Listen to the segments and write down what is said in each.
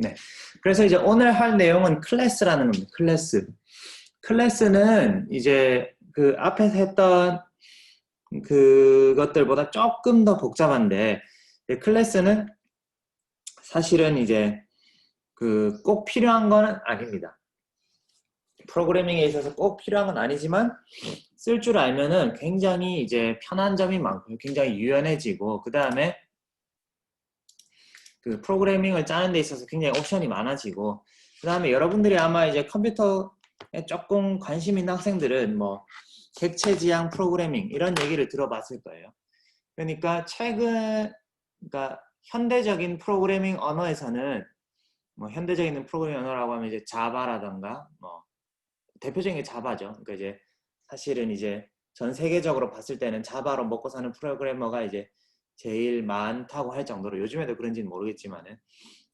네. 그래서 이제 오늘 할 내용은 클래스라는 겁니다. 클래스. 클래스는 이제 그 앞에서 했던 그것들보다 조금 더 복잡한데, 클래스는 사실은 이제 그 꼭 필요한 거는 아닙니다. 프로그래밍에 있어서 꼭 필요한 건 아니지만 쓸 줄 알면은 굉장히 이제 편한 점이 많고 굉장히 유연해지고, 그 다음에 그 프로그래밍을 짜는 데 있어서 굉장히 옵션이 많아지고, 그 다음에 여러분들이 아마 이제 컴퓨터에 조금 관심 있는 학생들은 뭐 객체 지향 프로그래밍 이런 얘기를 들어봤을 거예요. 그러니까 그러니까 현대적인 프로그래밍 언어에서는 뭐 현대적인 프로그래밍 언어라고 하면 이제 자바라던가 뭐 대표적인 게 자바죠. 그러니까 이제 사실은 이제 전 세계적으로 봤을 때는 자바로 먹고 사는 프로그래머가 이제 제일 많다고 할 정도로, 요즘에도 그런지는 모르겠지만은,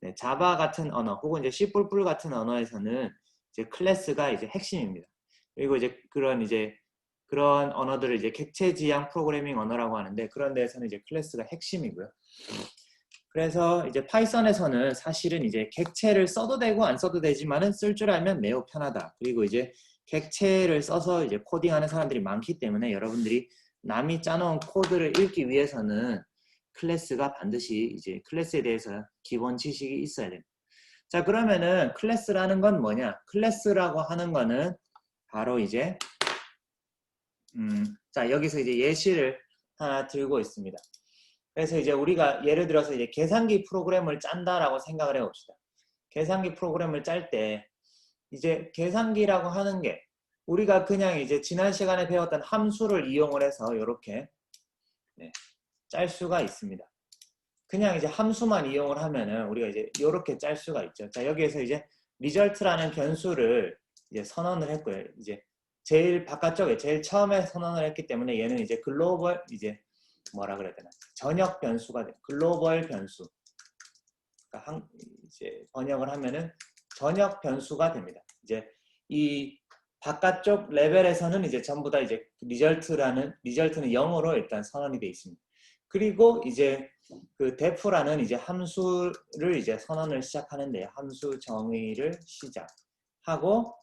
네, 자바 같은 언어 혹은 이제 C++ 같은 언어에서는 이제 클래스가 이제 핵심입니다. 그리고 이제 그런 언어들을 이제 객체 지향 프로그래밍 언어라고 하는데, 그런 데에서는 이제 클래스가 핵심이고요. 그래서 이제 파이썬에서는 사실은 이제 객체를 써도 되고 안 써도 되지만은 쓸 줄 알면 매우 편하다. 그리고 이제 객체를 써서 이제 코딩하는 사람들이 많기 때문에 여러분들이 남이 짜놓은 코드를 읽기 위해서는 클래스가 반드시 이제 클래스에 대해서 기본 지식이 있어야 됩니다. 자, 그러면은 클래스라는 건 뭐냐? 클래스라고 하는 거는 바로 이제 자, 여기서 이제 예시를 하나 들고 있습니다. 그래서 이제 우리가 예를 들어서 이제 계산기 프로그램을 짠다라고 생각을 해봅시다. 계산기 프로그램을 짤 때 이제 계산기라고 하는 게 우리가 그냥 이제 지난 시간에 배웠던 함수를 이용을 해서 이렇게 짤 수가 있습니다. 그냥 이제 함수만 이용을 하면은 우리가 이제 이렇게 짤 수가 있죠. 자, 여기에서 이제 result라는 변수를 이제 선언을 했고요. 이제 제일 바깥쪽에 제일 처음에 선언을 했기 때문에 얘는 이제 글로벌 이제 뭐라 그래야 되나, 전역 변수가 돼. 글로벌 변수. 그러니까 이제 번역을 하면은 전역 변수가 됩니다. 이제 이 바깥쪽 레벨에서는 이제 전부 다 이제 리절트는 0으로 일단 선언이 되어 있습니다. 그리고 이제 그 def라는 이제 함수를 이제 선언을 시작하는데요. 함수 정의를 시작하고,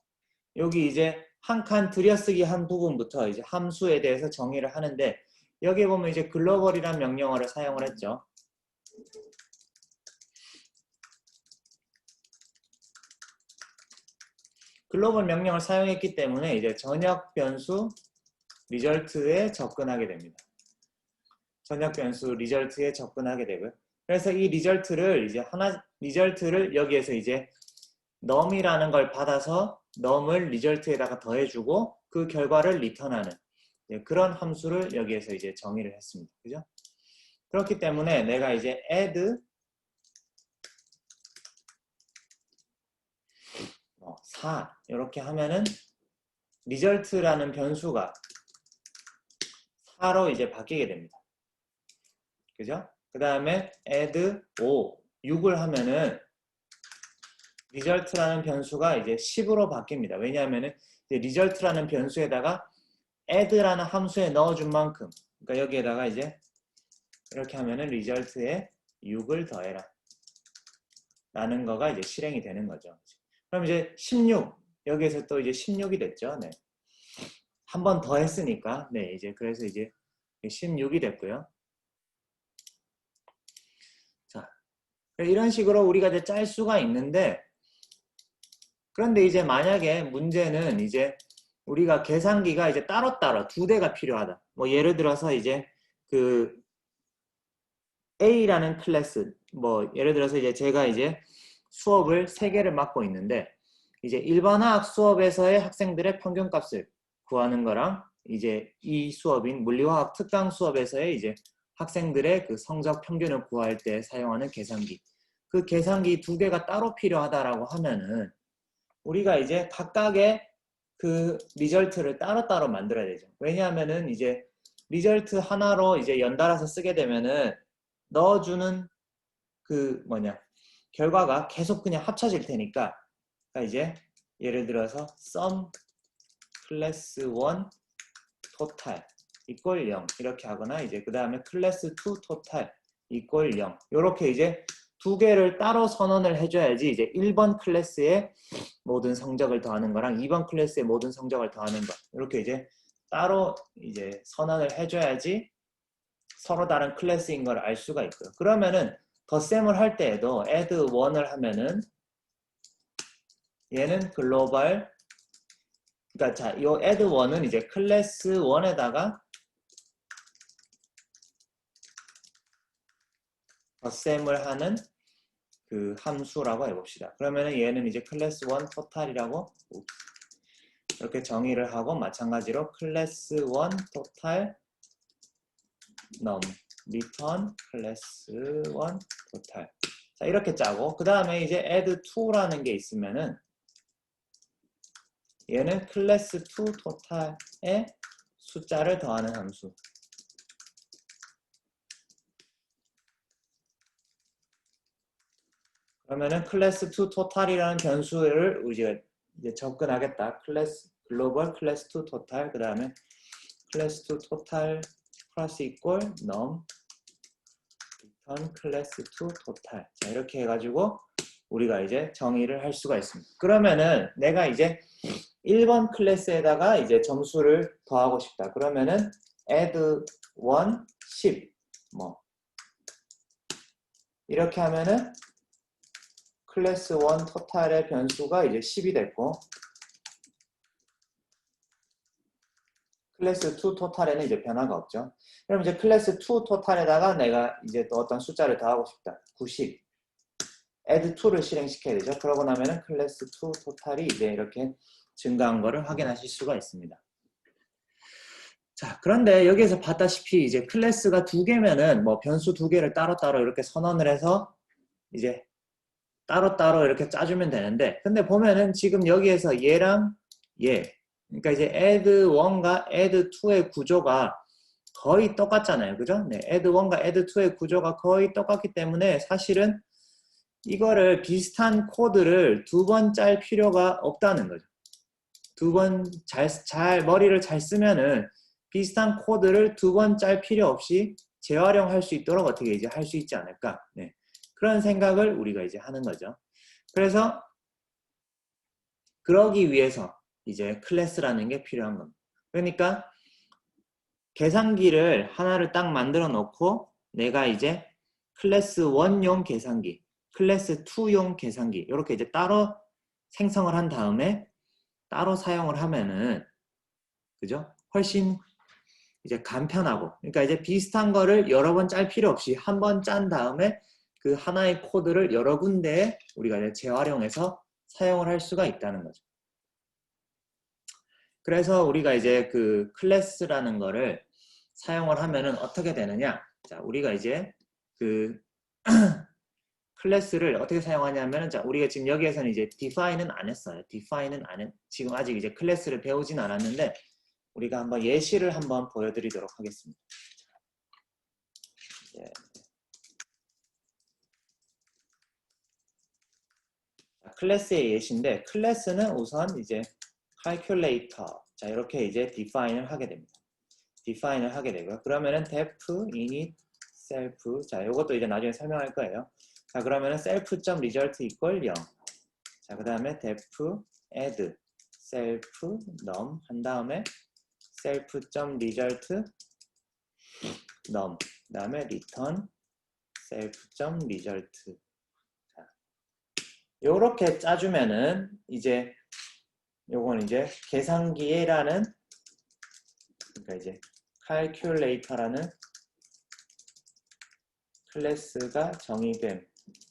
여기 이제 한 칸 들여쓰기 한 부분부터 이제 함수에 대해서 정의를 하는데, 여기 보면 이제 글로벌이라는 명령어를 사용을 했죠. 글로벌 명령을 사용했기 때문에 이제 전역 변수 리절트에 접근하게 됩니다. 전역 변수 리절트에 접근하게 되고요. 그래서 이 리절트를 여기에서 이제 num이라는 걸 받아서 num을 리절트에다가 더해주고 그 결과를 리턴하는 그런 함수를 여기에서 이제 정의를 했습니다. 그죠? 그렇기 때문에 내가 이제 add 4 이렇게 하면은 리절트라는 변수가 4로 이제 바뀌게 됩니다. 그죠? 그 다음에 add 6을 하면은 result라는 변수가 이제 10으로 바뀝니다. 왜냐하면은 이제 result라는 변수에다가 add라는 함수에 넣어준 만큼, 그러니까 여기에다가 이제 이렇게 하면은 result에 6을 더해라 라는 거가 이제 실행이 되는 거죠. 그럼 이제 16, 여기에서 또 이제 16이 됐죠. 네. 한 번 더 했으니까, 네, 이제 그래서 이제 16이 됐고요. 자, 이런 식으로 우리가 이제 짤 수가 있는데, 그런데 이제 만약에 문제는 이제 우리가 계산기가 이제 따로따로 두 대가 필요하다. 뭐 예를 들어서 이제 그 A라는 클래스, 뭐 예를 들어서 이제 제가 이제 수업을 3개를 맡고 있는데, 이제 일반화학 수업에서의 학생들의 평균값을 구하는 거랑 이제 이 수업인 물리화학 특강 수업에서의 이제 학생들의 그 성적 평균을 구할 때 사용하는 계산기, 그 계산기 두 개가 따로 필요하다라고 하면은 우리가 이제 각각의 그 리절트를 따로따로 만들어야 되죠. 왜냐하면은 이제 리절트 하나로 이제 연달아서 쓰게 되면은 넣어주는 그 결과가 계속 그냥 합쳐질 테니까, 그러니까 이제 예를 들어서 sum class 1 total equal 0 이렇게 하거나, 이제 그 다음에 class 2 total equal 0 이렇게 이제 두 개를 따로 선언을 해줘야지 이제 1번 클래스의 모든 성적을 더하는 거랑 2번 클래스의 모든 성적을 더하는 거 이렇게 이제 따로 이제 선언을 해줘야지 서로 다른 클래스인 걸 알 수가 있고요. 그러면은 덧셈을 할 때에도 add 1을 하면은 얘는 글로벌 그러니까 자, 이 add 1은 이제 클래스 1에다가 덧셈을 하는 그 함수라고 해봅시다. 그러면은 얘는 이제 클래스 1 토탈이라고 이렇게 정의를 하고 마찬가지로 클래스 1 토탈 num return 클래스 1 토탈 자 이렇게 짜고 그 다음에 이제 add 2라는 게 있으면은 얘는 클래스 2 토탈에 숫자를 더하는 함수 그러면은 클래스 2 토탈이라는 변수를 우리가 이제 접근하겠다. 클래스 글로벌 클래스 2 토탈 그 다음에 클래스 2 토탈 플러스 이퀄 num return 클래스 2 토탈 자 이렇게 해가지고 우리가 이제 정의를 할 수가 있습니다. 그러면은 내가 이제 1번 클래스에다가 이제 점수를 더하고 싶다. 그러면은 add 1 10 뭐 이렇게 하면은 클래스 1 토탈의 변수가 이제 10이 됐고 클래스 2 토탈에는 이제 변화가 없죠. 그럼 이제 클래스 2 토탈에다가 내가 이제 또 어떤 숫자를 더하고 싶다. 90 add 2를 실행시켜야 되죠. 그러고 나면은 클래스 2 토탈이 이제 이렇게 증가한 거를 확인하실 수가 있습니다. 자, 그런데 여기에서 봤다시피 이제 클래스가 두 개면은 뭐 변수 두 개를 따로따로 이렇게 선언을 해서 이제 따로따로 이렇게 짜주면 되는데 근데 보면은 지금 여기에서 얘랑 얘 그러니까 이제 add 1과 add 2의 구조가 거의 똑같잖아요. 그죠? 네, add 1과 add 2의 구조가 거의 똑같기 때문에 사실은 이거를 비슷한 코드를 두 번 짤 필요가 없다는 거죠. 두 번 머리를 잘 쓰면은 비슷한 코드를 두 번 짤 필요 없이 재활용할 수 있도록 어떻게 이제 할 수 있지 않을까? 네. 그런 생각을 우리가 이제 하는 거죠. 그래서 그러기 위해서 이제 클래스라는 게 필요한 겁니다. 그러니까 계산기를 하나를 딱 만들어 놓고 내가 이제 클래스 1용 계산기, 클래스 2용 계산기 이렇게 이제 따로 생성을 한 다음에 따로 사용을 하면은 그죠? 훨씬 이제 간편하고 그러니까 이제 비슷한 거를 여러 번 짤 필요 없이 한 번 짠 다음에 그 하나의 코드를 여러 군데에 우리가 이제 재활용해서 사용을 할 수가 있다는 거죠. 그래서 우리가 이제 그 클래스라는 거를 사용을 하면은 어떻게 되느냐? 자, 우리가 이제 그 클래스를 어떻게 사용하냐면은 자, 우리가 지금 여기에서는 이제 define은 안 했어요. define은 안 했, 지금 아직 이제 클래스를 배우진 않았는데 우리가 한번 예시를 한번 보여드리도록 하겠습니다. 예. 클래스의 예시인데 클래스는 우선 이제 calculator 자 이렇게 이제 define을 하게 됩니다. define을 하게 되고요. 그러면은 def init self 자 이것도 이제 나중에 설명할 거예요. 자 그러면은 self.result equal 0 자 그 다음에 def add self num 한 다음에 self.result num 그 다음에 return self.result 요렇게 짜주면은 이제 요건 이제 계산기에라는 그러니까 이제 calculator라는 클래스가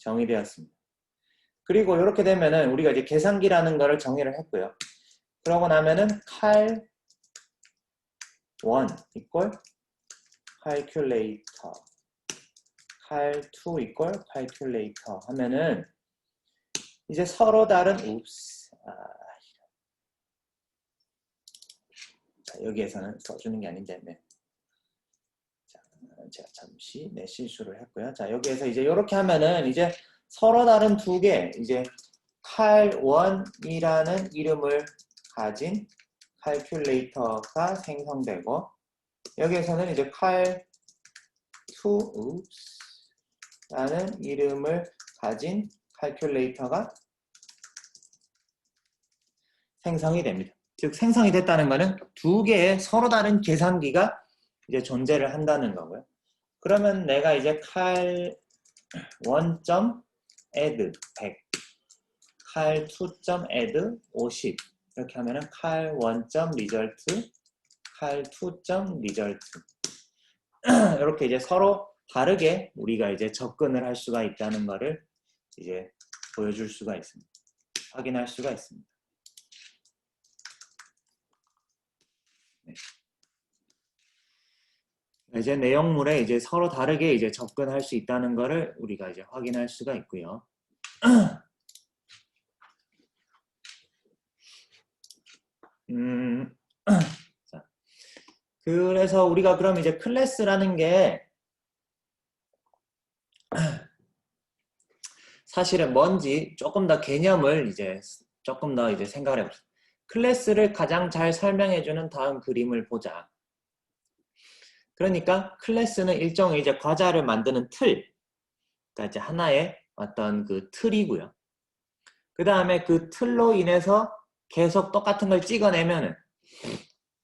정의되었습니다. 그리고 이렇게 되면은 우리가 이제 계산기라는 거를 정의를 했고요. 그러고 나면은 cal1 equal calculator cal2 equal calculator 하면은 이제 서로 다른 자, 여기에서는 써주는 게 아닌데 네. 자, 제가 잠시 실수를 했고요. 자 여기에서 이제 이렇게 하면은 이제 서로 다른 두 개 이제 cal1이라는 이름을 가진 calculator가 생성되고 여기에서는 이제 cal2라는 이름을 가진 calculator가 생성이 됩니다. 즉 생성이 됐다는 것은 두 개의 서로 다른 계산기가 이제 존재를 한다는 거고요. 그러면 내가 이제 cal1.add 100, cal2.add 50 이렇게 하면은 cal1.result, cal2.result 이렇게 이제 서로 다르게 우리가 이제 접근을 할 수가 있다는 것을 이제 보여줄 수가 있습니다. 확인할 수가 있습니다. 네. 이제 내용물에 이제 서로 다르게 이제 접근할 수 있다는 것을 우리가 이제 확인할 수가 있고요. 자, 그래서 우리가 그럼 이제 클래스라는 게 사실은 뭔지 조금 더 개념을 이제 조금 더 이제 생각을 해봅시다. 클래스를 가장 잘 설명해주는 다음 그림을 보자. 그러니까 클래스는 일종의 이제 과자를 만드는 틀, 그러니까 이제 하나의 어떤 그 틀이고요. 그 다음에 그 틀로 인해서 계속 똑같은 걸 찍어내면은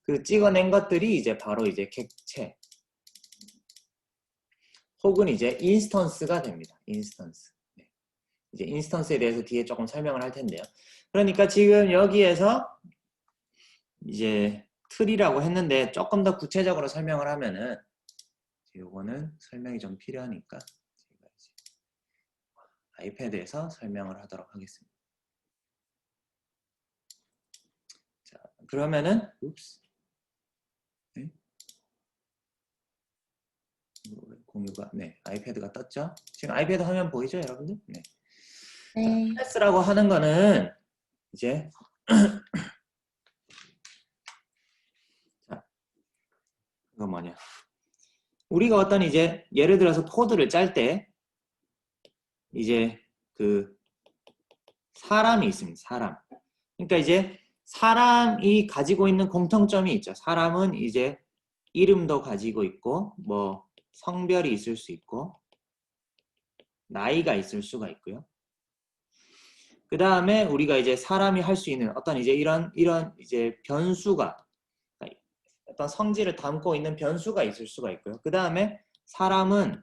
그 찍어낸 것들이 이제 바로 이제 객체 혹은 이제 인스턴스가 됩니다. 인스턴스. 네. 이제 인스턴스에 대해서 뒤에 조금 설명을 할 텐데요. 그러니까 지금 여기에서 이제 틀이라고 했는데 조금 더 구체적으로 설명을 하면은 요거는 설명이 좀 필요하니까 제가 이제 아이패드에서 설명을 하도록 하겠습니다. 자, 그러면은 네. 공유가 아이패드가 떴죠? 지금 아이패드 화면 보이죠, 여러분들? 네. 네. 클래스라고 하는 거는 이제 자, 이거 뭐냐? 우리가 어떤 이제 예를 들어서 코드를 짤 때 이제 그 사람이 있습니다. 사람. 그러니까 이제 사람이 가지고 있는 공통점이 있죠. 사람은 이제 이름도 가지고 있고 뭐 성별이 있을 수 있고 나이가 있을 수가 있고요. 그 다음에 우리가 이제 사람이 할 수 있는 어떤 이제 이런 이제 변수가 어떤 성질을 담고 있는 변수가 있을 수가 있고요. 그 다음에 사람은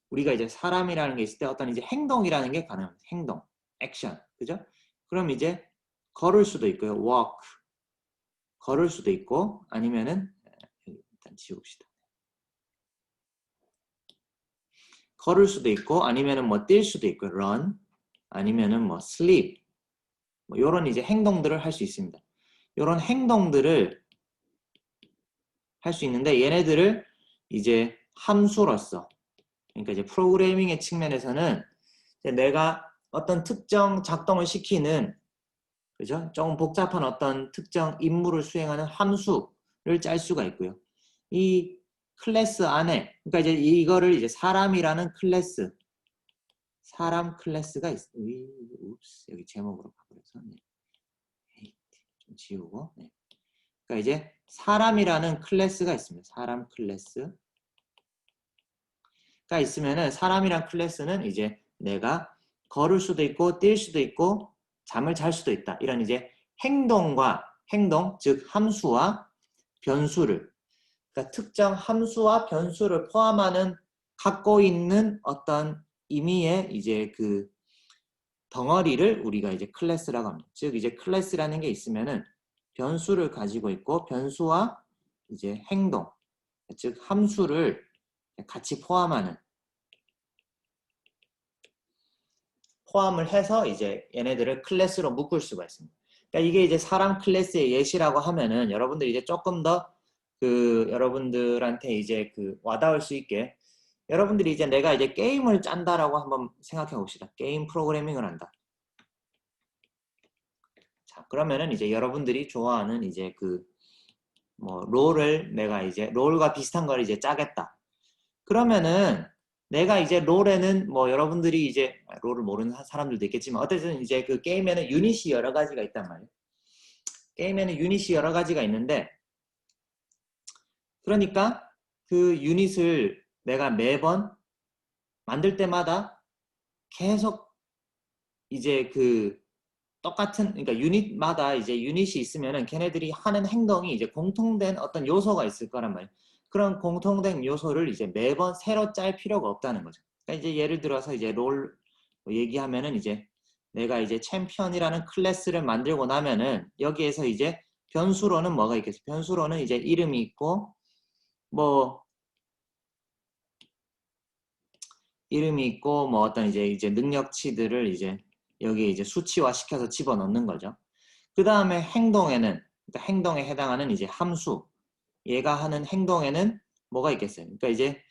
우리가 이제 사람이라는 게 있을 때 어떤 이제 행동이라는 게 가능합니다. 행동, 액션, 그죠? 그럼 이제 걸을 수도 있고요. walk, 걸을 수도 있고 아니면은 일단 지웁시다. 걸을 수도 있고 아니면은 뭐 뛸 수도 있고 run, 아니면은 뭐 sleep, 뭐 이런 이제 행동들을 할 수 있습니다. 이런 행동들을 할 수 있는데 얘네들을 이제 함수로서 그러니까 이제 프로그래밍의 측면에서는 내가 어떤 특정 작동을 시키는 그죠? 조금 복잡한 어떤 특정 임무를 수행하는 함수를 짤 수가 있고요. 이 클래스 안에 그러니까 이제 이거를 이제 사람이라는 클래스 사람 클래스가 여기 제목으로 바꿔서 좀 지우고 그러니까 이제 사람이라는 클래스가 있습니다. 사람 클래스가 있으면은 사람이란 클래스는 이제 내가 걸을 수도 있고 뛸 수도 있고 잠을 잘 수도 있다. 이런 이제 행동, 즉 함수와 변수를 그러니까 특정 함수와 변수를 포함하는 갖고 있는 어떤 의미의 이제 그 덩어리를 우리가 이제 클래스라고 합니다. 즉 이제 클래스라는 게 있으면은 변수를 가지고 있고 변수와 이제 행동, 즉 함수를 같이 포함을 해서 이제 얘네들을 클래스로 묶을 수가 있습니다. 그러니까 이게 이제 사람 클래스의 예시라고 하면은 여러분들이 이제 조금 더 그 여러분들한테 이제 그 와닿을 수 있게 여러분들이 이제 내가 이제 게임을 짠다라고 한번 생각해 봅시다. 게임 프로그래밍을 한다. 자, 그러면은 이제 여러분들이 좋아하는 이제 그 뭐 롤을 내가 이제 롤과 비슷한 걸 이제 짜겠다. 그러면은 내가 이제 롤에는 뭐 여러분들이 이제 롤을 모르는 사람들도 있겠지만 어쨌든 이제 그 게임에는 유닛이 여러 가지가 있단 말이에요. 게임에는 유닛이 여러 가지가 있는데 그러니까 그 유닛을 내가 매번 만들 때마다 계속 이제 그 똑같은, 그러니까 유닛마다 이제 유닛이 있으면은 걔네들이 하는 행동이 이제 공통된 어떤 요소가 있을 거란 말이에요. 그런 공통된 요소를 이제 매번 새로 짤 필요가 없다는 거죠. 그러니까 이제 예를 들어서 이제 롤 얘기하면은 이제 내가 이제 챔피언이라는 클래스를 만들고 나면은 여기에서 이제 변수로는 뭐가 있겠어요? 변수로는 이제 이름이 있고 뭐 뭐 어떤 이제 능력치들을 이제 여기에 이제 수치화 시켜서 집어넣는 거죠. 그 다음에 행동에는, 그러니까 행동에 해당하는 이제 함수, 얘가 하는 행동에는 뭐가 있겠어요? 그러니까 이제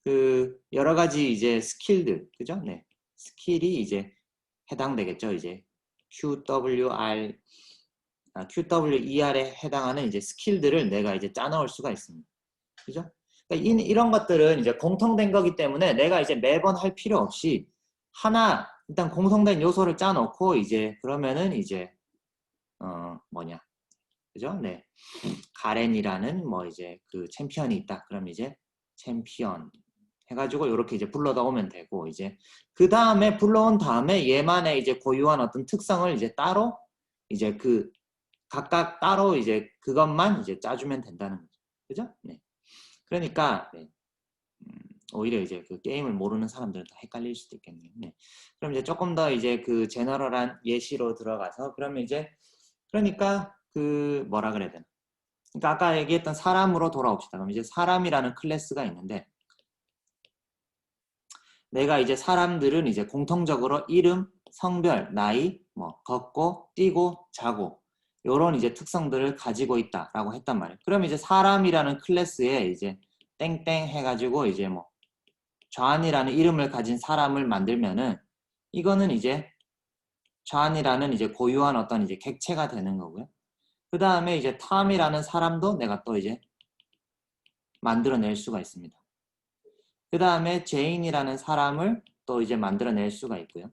그 여러 가지 이제 스킬들, 그죠? 네. 스킬이 이제 해당되겠죠. 이제 QWER에 해당하는 이제 스킬들을 내가 이제 짜넣을 수가 있습니다. 그죠? 그러니까 이런 것들은 이제 공통된 거기 때문에 내가 이제 매번 할 필요 없이 하나, 일단 공통된 요소를 짜놓고 이제 그러면은 이제 뭐냐, 그죠? 네. 가렌이라는 뭐 이제 그 챔피언이 있다. 그럼 이제 챔피언 해가지고 이렇게 이제 불러다 오면 되고, 이제 그 다음에 불러온 다음에 얘만의 이제 고유한 어떤 특성을 이제 따로 이제 그 각각 따로 이제 그것만 이제 짜주면 된다는 거죠. 그죠? 네. 그러니까 네. 오히려 이제 그 게임을 모르는 사람들은 더 헷갈릴 수도 있겠네요. 네. 그럼 이제 조금 더 이제 그 제너럴한 예시로 들어가서 그러면 이제 그러니까 그 뭐라 그래야 되나? 그러니까 아까 얘기했던 사람으로 돌아옵시다. 그럼 이제 사람이라는 클래스가 있는데 내가 이제 사람들은 이제 공통적으로 이름, 성별, 나이, 뭐 걷고, 뛰고, 자고 요런 이제 특성들을 가지고 있다라고 했단 말이에요. 그럼 이제 사람이라는 클래스에 이제 땡땡 해가지고 이제 뭐 좌안이라는 이름을 가진 사람을 만들면은 이거는 이제 좌안이라는 이제 고유한 어떤 이제 객체가 되는 거고요. 그 다음에 이제 탐이라는 사람도 내가 또 이제 만들어낼 수가 있습니다. 그 다음에 제인이라는 사람을 또 이제 만들어낼 수가 있고요.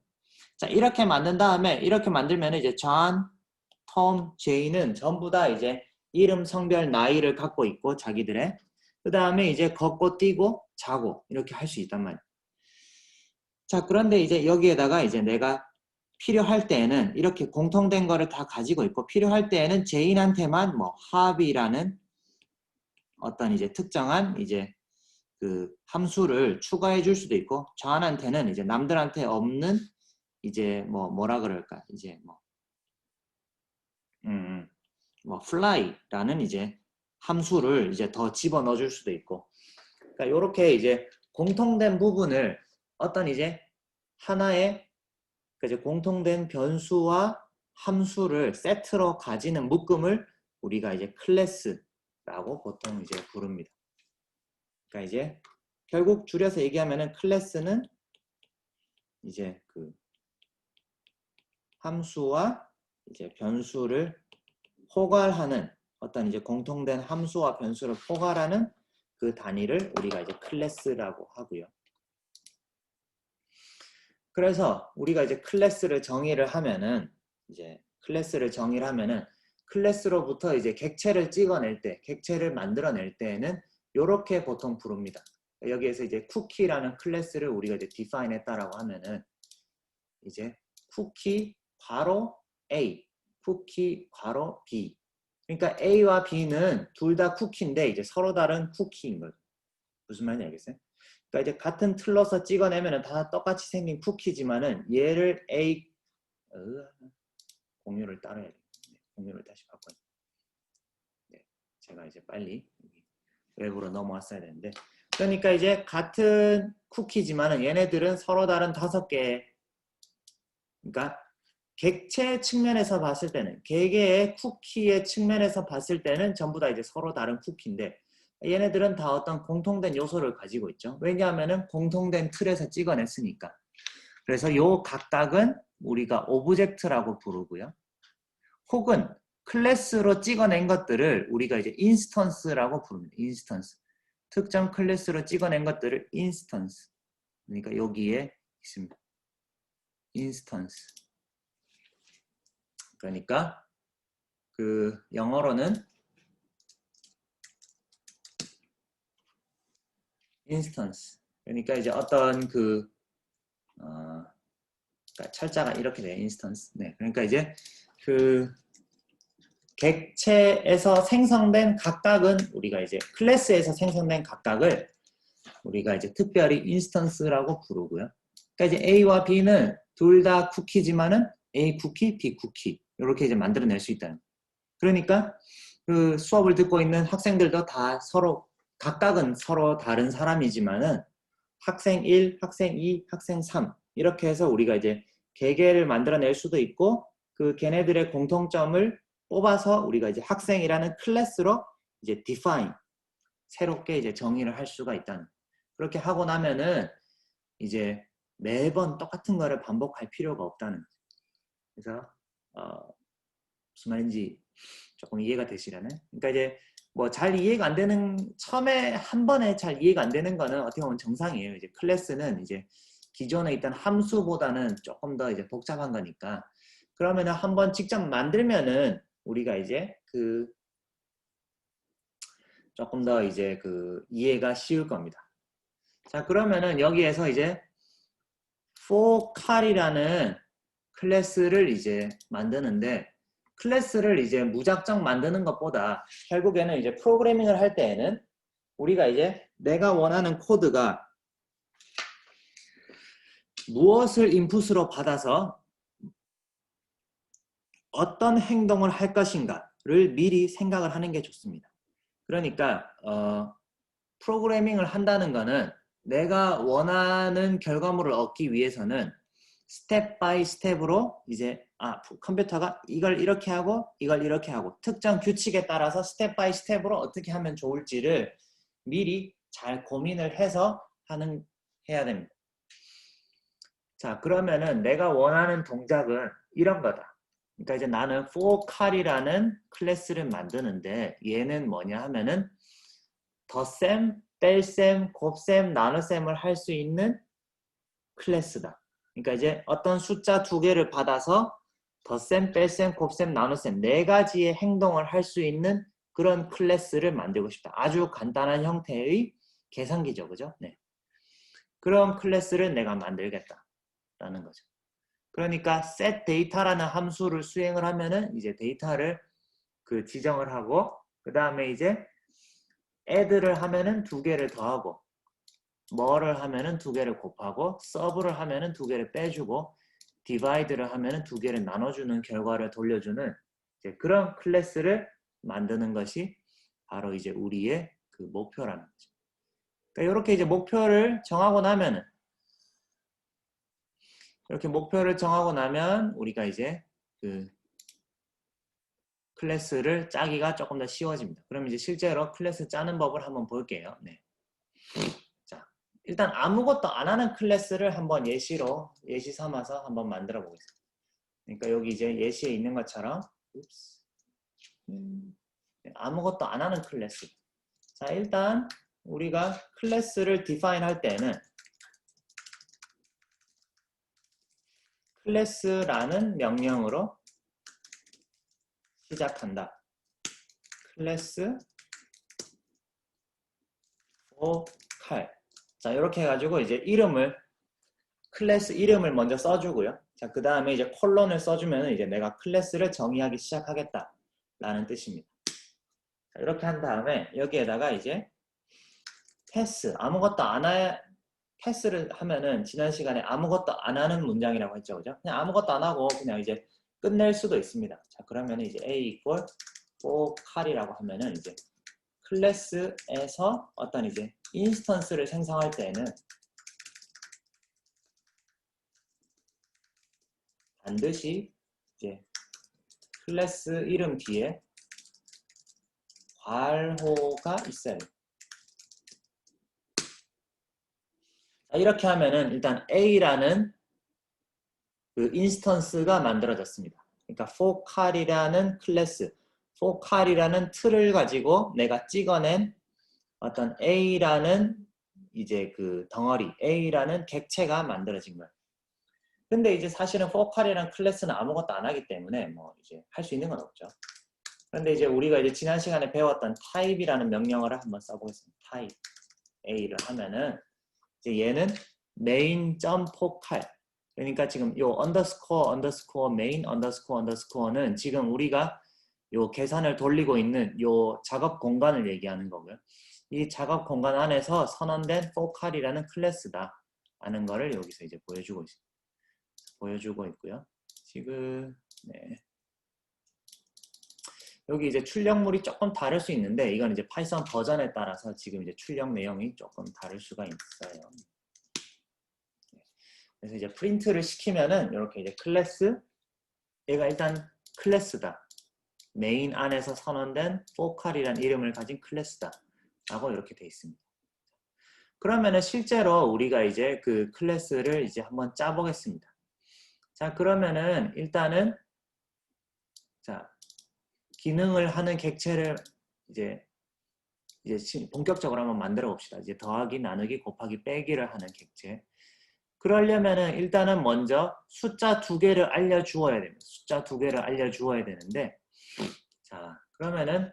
자, 이렇게 만든 다음에 이렇게 만들면 이제 존, 톰, 제인은 전부 다 이제 이름, 성별, 나이를 갖고 있고 자기들의 그 다음에 이제 걷고 뛰고 자고 이렇게 할 수 있단 말이에요. 자, 그런데 이제 여기에다가 이제 내가 필요할 때에는 이렇게 공통된 거를 다 가지고 있고 필요할 때에는 제인한테만 뭐 합이라는 어떤 이제 특정한 이제 그 함수를 추가해 줄 수도 있고 좌한한테는 이제 남들한테 없는 이제 뭐라 그럴까 이제 뭐 fly라는 이제 함수를 이제 더 집어넣어 줄 수도 있고 그러니까 이렇게 이제 공통된 부분을 어떤 이제 하나의 이제 공통된 변수와 함수를 세트로 가지는 묶음을 우리가 이제 클래스라고 보통 이제 부릅니다. 그러니까 이제 결국 줄여서 얘기하면은 클래스는 이제 그 함수와 이제 변수를 포괄하는 어떤 이제 공통된 함수와 변수를 포괄하는 그 단위를 우리가 이제 클래스라고 하고요. 그래서 우리가 이제 클래스를 정의를 하면은 클래스로부터 이제 객체를 찍어낼 때, 객체를 만들어낼 때에는 이렇게 보통 부릅니다. 여기에서 이제 쿠키라는 클래스를 우리가 이제 define 했다라고 하면은 이제 쿠키 괄호 A, 쿠키 괄호 B. 그러니까 A와 B는 둘 다 쿠키인데 이제 서로 다른 쿠키인 거죠. 무슨 말인지 알겠어요? 그러니까 이제 같은 틀로서 찍어내면은 다 똑같이 생긴 쿠키지만은 얘를 A 공유를 따로 해야 돼요. 공유를 다시 바꿔요. 네, 제가 이제 빨리 외부로 넘어왔어야 되는데 그러니까 이제 같은 쿠키지만은 얘네들은 서로 다른 5개 그러니까 객체 측면에서 봤을 때는 개개의 쿠키의 측면에서 봤을 때는 전부 다 이제 서로 다른 쿠키인데 얘네들은 다 어떤 공통된 요소를 가지고 있죠. 왜냐하면은 공통된 틀에서 찍어냈으니까. 그래서 요 각각은 우리가 오브젝트라고 부르고요. 혹은 클래스로 찍어낸 것들을 우리가 이제 인스턴스라고 부릅니다. 인스턴스. 특정 클래스로 찍어낸 것들을 인스턴스. 그러니까 여기에 있습니다. 인스턴스. 그러니까 그 영어로는 인스턴스. 그러니까 이제 어떤 그 그러니까 철자가 이렇게 돼요. 인스턴스. 네, 그러니까 이제 그 객체에서 생성된 각각은 우리가 이제 클래스에서 생성된 각각을 우리가 이제 특별히 인스턴스라고 부르고요. 그러니까 이제 A와 B는 둘 다 쿠키지만은 A 쿠키, B 쿠키 이렇게 이제 만들어낼 수 있다는. 그러니까 그 수업을 듣고 있는 학생들도 다 서로 각각은 서로 다른 사람이지만은 학생 1, 학생 2, 학생 3 이렇게 해서 우리가 이제 개개를 만들어낼 수도 있고 그 걔네들의 공통점을 뽑아서 우리가 이제 학생이라는 클래스로 이제 define 새롭게 이제 정의를 할 수가 있다는. 그렇게 하고 나면은 이제 매번 똑같은 거를 반복할 필요가 없다는. 그래서 무슨 말인지 조금 이해가 되시려나요? 그러니까 이제 뭐 잘 이해가 안 되는 처음에 한 번에 잘 이해가 안 되는 거는 어떻게 보면 정상이에요. 이제 클래스는 이제 기존에 있던 함수보다는 조금 더 이제 복잡한 거니까 그러면은 한번 직접 만들면은 우리가 이제 그 조금 더 이제 그 이해가 쉬울 겁니다. 자, 그러면은 여기에서 이제 forCal이라는 클래스를 이제 만드는데 클래스를 이제 무작정 만드는 것보다 결국에는 이제 프로그래밍을 할 때에는 우리가 이제 내가 원하는 코드가 무엇을 인풋으로 받아서 어떤 행동을 할 것인가를 미리 생각을 하는 게 좋습니다. 그러니까 프로그래밍을 한다는 거는 내가 원하는 결과물을 얻기 위해서는 스텝 바이 스텝으로 이제 컴퓨터가 이걸 이렇게 하고 이걸 이렇게 하고 특정 규칙에 따라서 스텝 바이 스텝으로 어떻게 하면 좋을지를 미리 잘 고민을 해서 해야 됩니다. 자, 그러면은 내가 원하는 동작은 이런 거다. 그러니까 이제 나는 forCal이라는 클래스를 만드는데 얘는 뭐냐 하면은 덧셈, 뺄셈, 곱셈, 나눗셈을 할 수 있는 클래스다. 그러니까 이제 어떤 숫자 두 개를 받아서 덧셈, 뺄셈, 곱셈, 나눗셈 네 가지의 행동을 할 수 있는 그런 클래스를 만들고 싶다. 아주 간단한 형태의 계산기죠. 그죠? 네. 그런 클래스를 내가 만들겠다라는 거죠. 그러니까 set data라는 함수를 수행을 하면은 이제 데이터를 그 지정을 하고 그 다음에 이제 add를 하면은 두 개를 더하고 뭐를 하면은 두 개를 곱하고 서브를 하면은 두 개를 빼주고 디바이드를 하면은 두 개를 나눠주는 결과를 돌려주는 이제 그런 클래스를 만드는 것이 바로 이제 우리의 그 목표라는 거죠. 그러니까 이렇게 이제 목표를 정하고 나면은 이렇게 목표를 정하고 나면 우리가 이제 그 클래스를 짜기가 조금 더 쉬워집니다. 그럼 이제 실제로 클래스 짜는 법을 한번 볼게요. 네. 자, 일단 아무것도 안 하는 클래스를 한번 예시 삼아서 한번 만들어 보겠습니다. 그러니까 여기 이제 예시에 있는 것처럼 아무것도 안 하는 클래스. 자, 일단 우리가 클래스를 define 할 때는 클래스라는 명령으로 시작한다. 클래스 forCal. 자, 이렇게 해가지고 이제 클래스 이름을 먼저 써주고요. 자, 그 다음에 이제 콜론을 써주면 이제 내가 클래스를 정의하기 시작하겠다라는 뜻입니다. 자, 이렇게 한 다음에 여기에다가 이제 패스, 패스를 하면은 지난 시간에 아무것도 안 하는 문장이라고 했죠. 그죠? 그냥 아무것도 안 하고 그냥 이제 끝낼 수도 있습니다. 자, 그러면 이제 A equal forCal이라고 하면은 이제 클래스에서 어떤 이제 인스턴스를 생성할 때에는 반드시 이제 클래스 이름 뒤에 괄호가 있어요. 자, 이렇게 하면은 일단 A라는 그 인스턴스가 만들어졌습니다. 그러니까 forCal이라는 클래스, forCal이라는 틀을 가지고 내가 찍어낸 어떤 A라는 이제 그 덩어리, A라는 객체가 만들어진 거예요. 근데 이제 사실은 forCal이라는 클래스는 아무것도 안 하기 때문에 뭐 이제 할 수 있는 건 없죠. 그런데 이제 우리가 이제 지난 시간에 배웠던 type이라는 명령어를 한번 써보겠습니다. type A를 하면은 이제 얘는 main.forCal 그러니까 지금 요 언더스코어 메인 언더스코어는 지금 우리가 요 계산을 돌리고 있는 요 작업 공간을 얘기하는 거고요. 이 작업 공간 안에서 선언된 포칼이라는 클래스다 라는 거를 여기서 이제 보여주고 있고요. 지금 네. 여기 이제 출력물이 조금 다를 수 있는데 이건 이제 파이썬 버전에 따라서 지금 이제 출력 내용이 조금 다를 수가 있어요. 그래서 이제 프린트를 시키면은 이렇게 이제 클래스, 얘가 일단 클래스다. 메인 안에서 선언된 포칼이라는 이름을 가진 클래스다. 라고 이렇게 돼 있습니다. 그러면은 실제로 우리가 이제 그 클래스를 이제 한번 짜보겠습니다. 자, 그러면은 일단은 자, 기능을 하는 객체를 이제 본격적으로 한번 만들어 봅시다. 이제 더하기, 나누기, 곱하기, 빼기를 하는 객체. 그러려면은 일단은 먼저 숫자 2개를 알려주어야 됩니다. 숫자 2개를 알려주어야 되는데, 자, 그러면은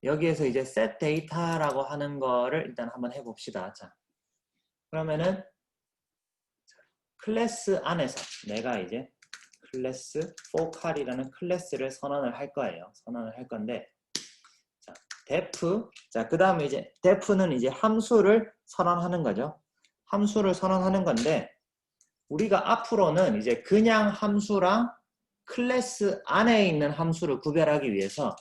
여기에서 이제 set data라고 하는 거를 일단 한번 해봅시다. 자, 그러면은 클래스 안에서 내가 이제 클래스 focal이라는 클래스를 선언을 할 거예요. 선언을 할 건데, 자, def, 자, 그 다음에 이제 def는 이제 함수를 선언하는 거죠. 함수를 선언하는 건데, 우리가 앞으로는 이제 그냥 함수랑 클래스 안에 있는 함수를 구별하기 위해서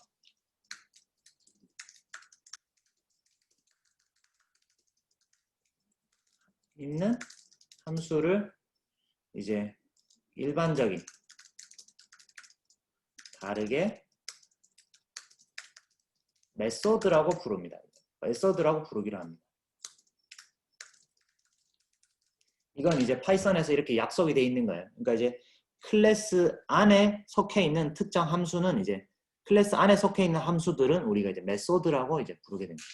있는 함수를 이제 일반적인 다르게 메소드라고 부릅니다. 메소드라고 부르기로 합니다. 이건 이제 파이썬에서 이렇게 약속이 돼 있는 거예요. 그러니까 이제 클래스 안에 속해 있는 특정 함수는 이제 클래스 안에 속해 있는 함수들은 우리가 이제 메소드라고 이제 부르게 됩니다.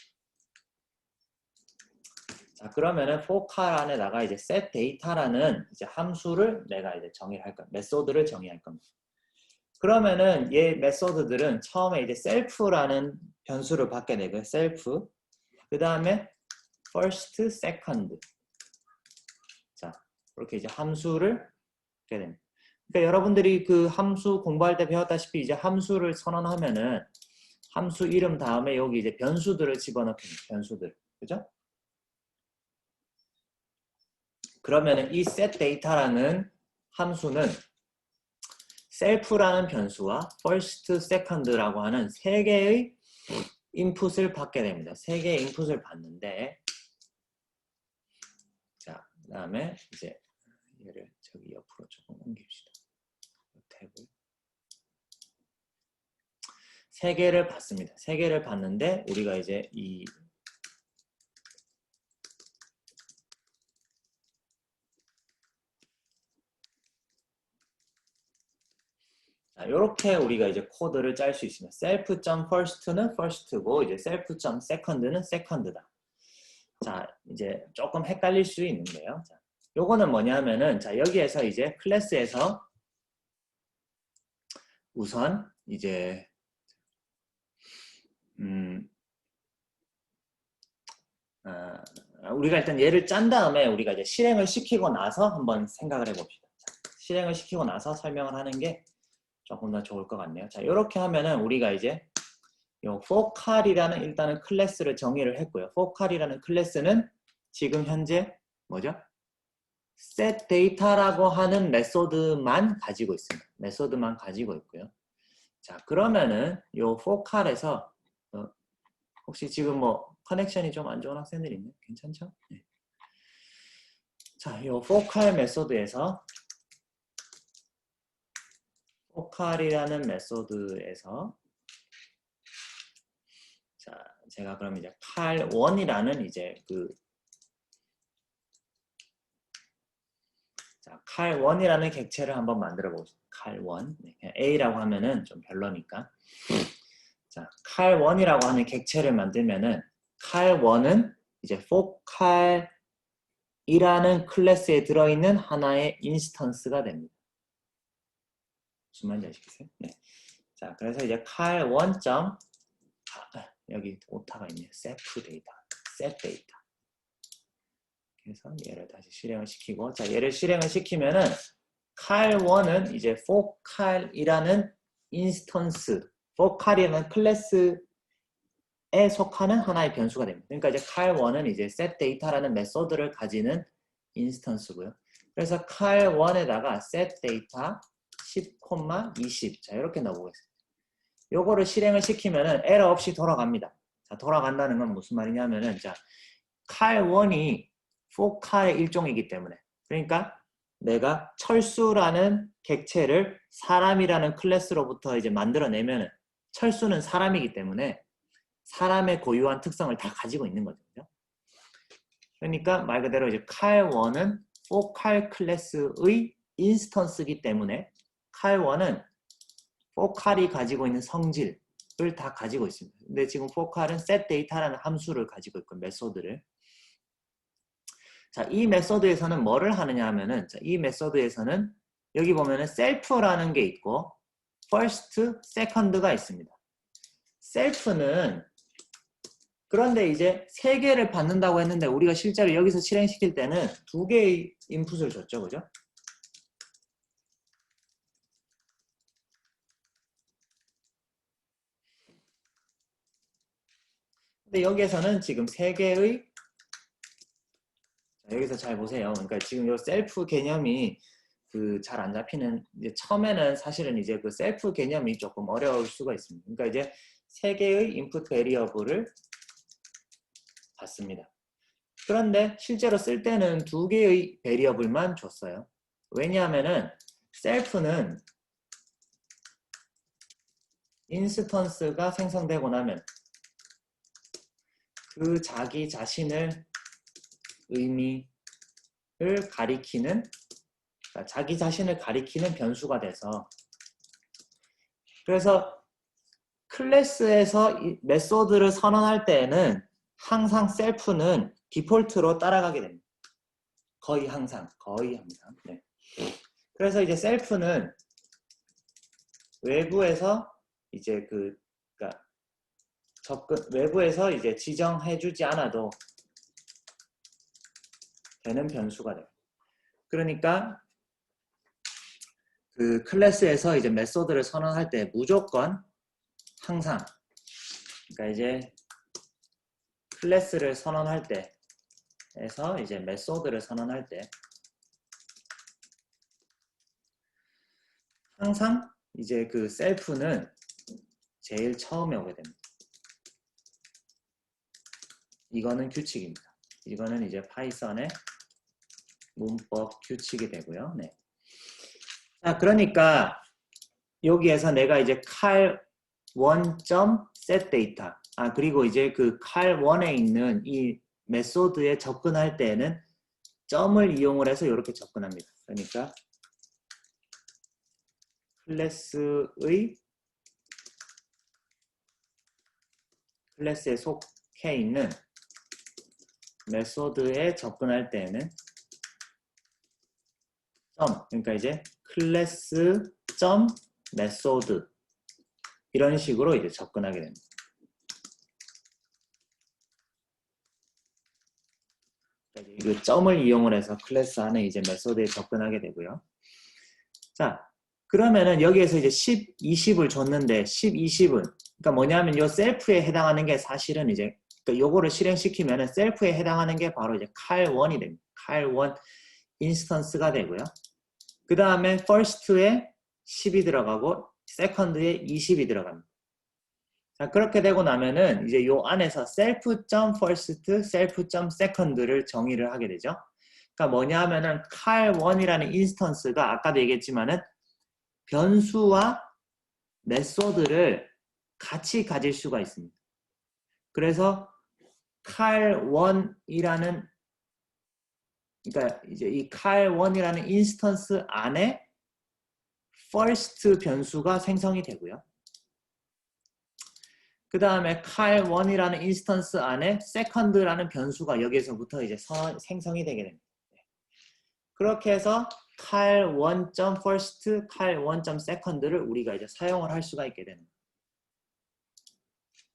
자, 그러면은 포칼 안에다가 이제 set data라는 이제 함수를 내가 이제 정의할 겁니다. 메소드를 정의할 겁니다. 그러면은 얘 메소드들은 처음에 이제 self라는 변수를 받게 되고요. self. 그 다음에 first, second. 자, 이렇게 이제 함수를 받게 됩니다. 그러니까 여러분들이 그 함수 공부할 때 배웠다시피 이제 함수를 선언하면은 함수 이름 다음에 여기 이제 변수들을 집어넣게 됩니다. 변수들. 그죠? 그러면은 이 set data라는 함수는 self라는 변수와 first, second라고 하는 세 개의 인풋을 받게 됩니다. 세 개의 인풋을 받는데, 자, 그 다음에 이제 얘를 저기 옆으로 조금 옮깁시다. 탭을. 세 개를 받습니다. 세 개를 받는데 우리가 이제 이렇게 우리가 이제 코드를 짤 수 있습니다. self.first는 first고 이제 self.second는 second다. 자, 이제 조금 헷갈릴 수 있는데요. 자, 요거는 뭐냐면은 자, 여기에서 이제 클래스에서 우선 이제 우리가 일단 얘를 짠 다음에 우리가 이제 실행을 시키고 나서 한번 생각을 해봅시다. 자, 실행을 시키고 나서 설명을 하는 게 조금 더 좋을 것 같네요. 자, 이렇게 하면은 우리가 이제 요 focal이라는 일단은 클래스를 정의를 했고요. focal이라는 클래스는 지금 현재 뭐죠? set data라고 하는 메소드만 가지고 있습니다. 메소드만 가지고 있고요. 자, 그러면은 요 focal에서 혹시 지금 뭐 커넥션이 좀 안 좋은 학생들이 있나요? 괜찮죠? 네. 자, 요 focal 메소드에서 focal이라는 메소드에서 자, 제가 그럼 이제 cal1이라는 이제 자, cal1이라는 객체를 한번 만들어 보겠습니다. cal1. 네, 그냥 A라고 하면은 좀 별로니까. 자, cal1이라고 하는 객체를 만들면은 cal1은 이제 focal이라는 클래스에 들어있는 하나의 인스턴스가 됩니다. 무슨 말인지 아시겠어요? 네. 자, 그래서 이제 cal1. 여기 오타가 있네요. set data. set data. 해서 얘를 다시 실행을 시키고, 자, 얘를 실행을 시키면은 cal1은 이제 forcal이라는 인스턴스, forcal이라는 클래스에 속하는 하나의 변수가 됩니다. 그러니까 이제 cal1은 이제 setData라는 메소드를 가지는 인스턴스고요. 그래서 cal1에다가 setData 10, 20. 자, 이렇게 넣어보겠습니다. 요거를 실행을 시키면은 에러 없이 돌아갑니다. 자, 돌아간다는 건 무슨 말이냐면은, 자, cal1이 forcal의 일종이기 때문에, 그러니까 내가 철수라는 객체를 사람이라는 클래스로부터 이제 만들어내면은, 철수는 사람이기 때문에 사람의 고유한 특성을 다 가지고 있는 거죠. 그러니까 말 그대로 이제 cal1은 forcal 클래스의 인스턴스이기 때문에 cal1은 forcal이 가지고 있는 성질을 다 가지고 있습니다. 근데 지금 forcal은 setData라는 함수를 가지고 있고, 메소드를. 자, 이 메소드에서는 뭐를 하느냐 하면은, 자, 이 메소드에서는 여기 보면은 self라는 게 있고 first, second가 있습니다. self는, 그런데 이제 3개를 받는다고 했는데 우리가 실제로 여기서 실행시킬 때는 2개의 인풋을 줬죠. 그죠? 근데 여기에서는 지금 3개의, 여기서 잘 보세요. 그러니까 지금 이 셀프 개념이 그 잘 안 잡히는, 이제 처음에는 사실은 이제 그 셀프 개념이 조금 어려울 수가 있습니다. 그러니까 이제 3개의 인풋 베리어블을 받습니다. 그런데 실제로 쓸 때는 2개의 베리어블만 줬어요. 왜냐하면은 셀프는 인스턴스가 생성되고 나면 그 자기 자신을 의미를 가리키는, 그러니까 자기 자신을 가리키는 변수가 돼서, 그래서 클래스에서 이 메소드를 선언할 때에는 항상 셀프는 디폴트로 따라가게 됩니다. 거의 항상. 네. 그래서 이제 셀프는 외부에서 이제 그러니까 외부에서 이제 지정해주지 않아도 되는 변수가 돼요. 그러니까 그 클래스에서 이제 메소드를 선언할 때 무조건 항상, 그러니까 이제 클래스를 선언할 때에서 이제 메소드를 선언할 때 항상 이제 그 셀프는 제일 처음에 오게 됩니다. 이거는 규칙입니다. 이거는 이제 파이썬의 문법 규칙이 되고요. 네. 자, 그러니까 여기에서 내가 이제 cal1.setData, 그리고 이제 그 cal1에 있는 이 메소드에 접근할 때에는 점을 이용을 해서 이렇게 접근합니다. 그러니까 클래스에 속해 있는 메소드에 접근할 때에는 점, 그러니까 이제 클래스.메소드 이런 식으로 이제 접근하게 됩니다. 이 점을 이용을 해서 클래스 안에 이제 메소드에 접근하게 되고요. 자, 그러면은 여기에서 이제 10, 20을 줬는데 10, 20은 그러니까 뭐냐면 요 셀프에 해당하는 게 사실은 이제 그러니까 요거를 실행시키면은 셀프에 해당하는 게 바로 이제 cal1이 됩니다. cal1 인스턴스가 되고요. 그 다음에 first에 10이 들어가고 second에 20이 들어갑니다. 자, 그렇게 되고 나면은 이제 요 안에서 self.first, self.second를 정의를 하게 되죠. 그러니까 뭐냐 하면은 cal1이라는 인스턴스가 아까도 얘기했지만은 변수와 메소드를 같이 가질 수가 있습니다. 그래서 cal1이라는, 그러니까 이제 이 cal1이라는 인스턴스 안에 first 변수가 생성이 되고요. 그 다음에 cal1이라는 인스턴스 안에 second라는 변수가 여기에서부터 이제 생성이 되게 됩니다. 그렇게 해서 cal1.first, cal1.second를 우리가 이제 사용을 할 수가 있게 됩니다.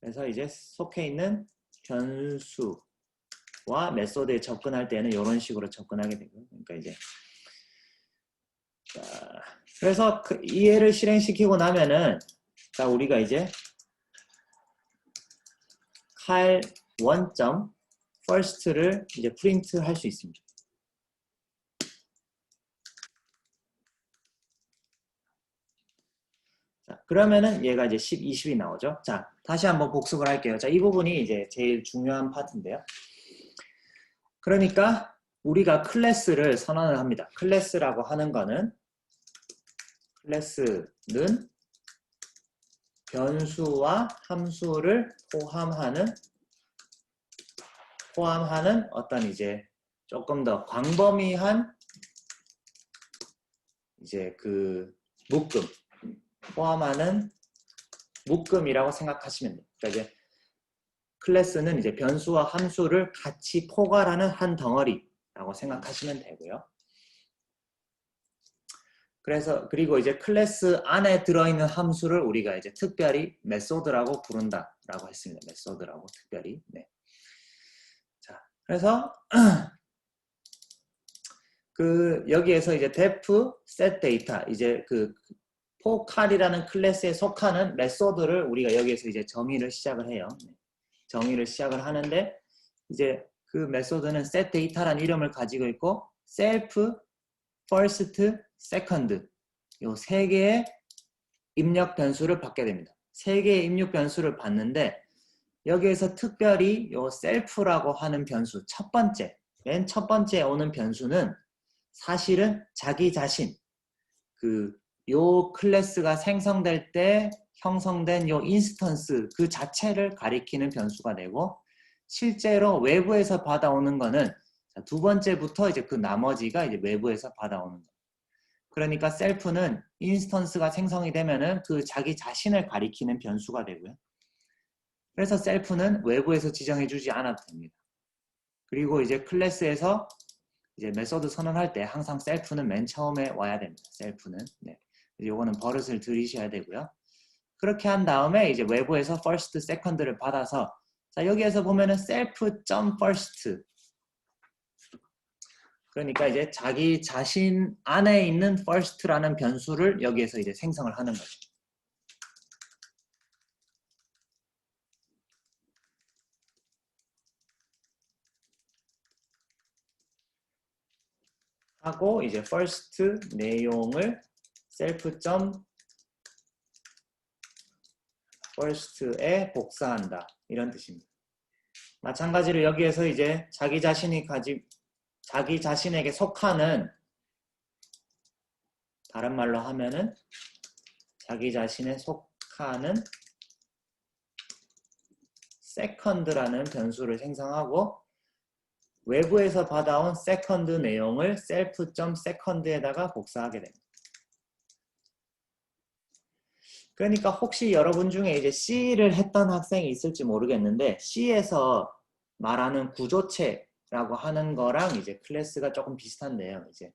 그래서 이제 속해 있는 변수 메소드에 접근할 때는 이런 식으로 접근하게 되고요. 그러니까 이제 그래서 그 이해를 실행시키고 나면은 자 우리가 이제 cal 원점 first를 이제 프린트 할 수 있습니다. 자, 그러면은 얘가 이제 10, 20이 나오죠. 자, 다시 한번 복습을 할게요. 자, 이 부분이 이제 제일 중요한 파트인데요. 그러니까 우리가 클래스를 선언을 합니다. 클래스라고 하는 거는 클래스는 변수와 함수를 포함하는 어떤 이제 조금 더 광범위한 이제 그 묶음 포함하는 묶음이라고 생각하시면 돼요. 그러니까 이제 클래스는 이제 변수와 함수를 같이 포괄하는 한 덩어리라고 생각하시면 되고요. 그리고 이제 클래스 안에 들어있는 함수를 우리가 이제 특별히 메소드라고 부른다라고 했습니다. 메소드라고 특별히. 네. 자, 그래서 여기에서 이제 def set data 이제 그 포칼이라는 클래스에 속하는 메소드를 우리가 여기에서 이제 정의를 시작을 해요. 정의를 시작을 하는데 이제 그 메소드는 set data라는 이름을 가지고 있고 self, first, second 요 세 개의 입력 변수를 받게 됩니다. 세 개의 입력 변수를 받는데 여기에서 특별히 요 self라고 하는 변수 맨 첫 번째 오는 변수는 사실은 자기 자신 요 클래스가 생성될 때 형성된 요 인스턴스 그 자체를 가리키는 변수가 되고 실제로 외부에서 받아오는 거는 두 번째부터 이제 그 나머지가 이제 외부에서 받아오는 거. 그러니까 셀프는 인스턴스가 생성이 되면은 그 자기 자신을 가리키는 변수가 되고요. 그래서 셀프는 외부에서 지정해주지 않아도 됩니다. 그리고 이제 클래스에서 이제 메소드 선언할 때 항상 셀프는 맨 처음에 와야 됩니다. 셀프는. 네. 요거는 버릇을 들이셔야 되고요. 그렇게 한 다음에 이제 외부에서 first, second를 받아서 자 여기에서 보면은 self.first 그러니까 이제 자기 자신 안에 있는 first라는 변수를 여기에서 이제 생성을 하는 거죠. 하고 이제 first 내용을 self.first에 복사한다. 이런 뜻입니다. 마찬가지로 여기에서 이제 자기 자신에게 속하는 다른 말로 하면은 자기 자신에 속하는 second라는 변수를 생성하고 외부에서 받아온 second 내용을 self.second에다가 복사하게 됩니다. 그러니까 혹시 여러분 중에 이제 C를 했던 학생이 있을지 모르겠는데 C에서 말하는 구조체라고 하는 거랑 이제 클래스가 조금 비슷한데요. 이제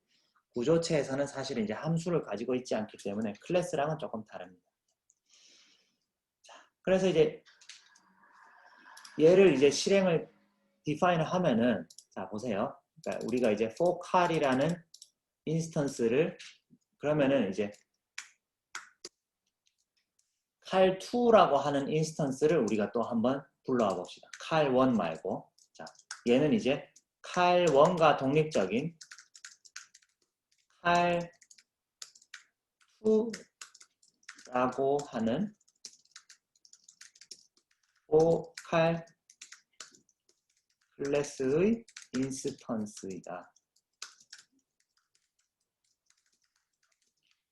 구조체에서는 사실 이제 함수를 가지고 있지 않기 때문에 클래스랑은 조금 다릅니다. 자, 그래서 이제 얘를 이제 실행을 디파인을 하면은 자 보세요. 그러니까 우리가 이제 for cal이라는 인스턴스를 그러면은 이제 cal2라고 하는 인스턴스를 우리가 또 한번 불러와 봅시다. cal1 말고 자 얘는 이제 cal1과 독립적인 cal2라고 하는 cal 클래스의 인스턴스이다.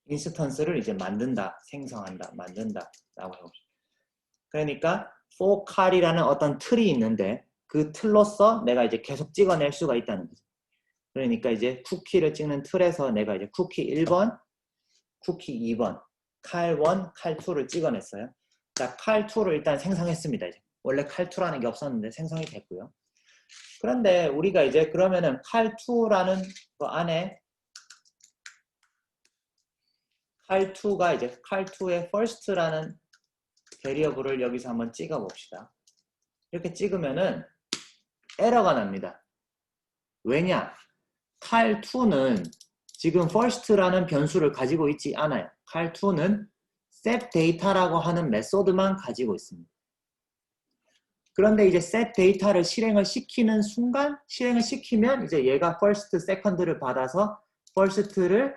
인스턴스를 이제 만든다, 생성한다, 만든다 라고 해봅시다. 그러니까 for cal이라는 어떤 틀이 있는데 그 틀로서 내가 이제 계속 찍어낼 수가 있다는 거죠. 그러니까 이제 쿠키를 찍는 틀에서 내가 이제 쿠키 1번, 쿠키 2번, cal1, cal2를 찍어냈어요. 자, cal2를 일단 생성했습니다. 이제. 원래 cal2라는 게 없었는데 생성이 됐고요. 그런데 우리가 이제 그러면은 cal2라는 거 안에 cal2가 이제 cal2의 first라는 베리어블을 여기서 한번 찍어 봅시다. 이렇게 찍으면은 에러가 납니다. 왜냐? cal2는 지금 first라는 변수를 가지고 있지 않아요. cal2는 setData라고 하는 메소드만 가지고 있습니다. 그런데 이제 setData를 실행을 시키는 순간, 실행을 시키면 이제 얘가 first, second를 받아서 first를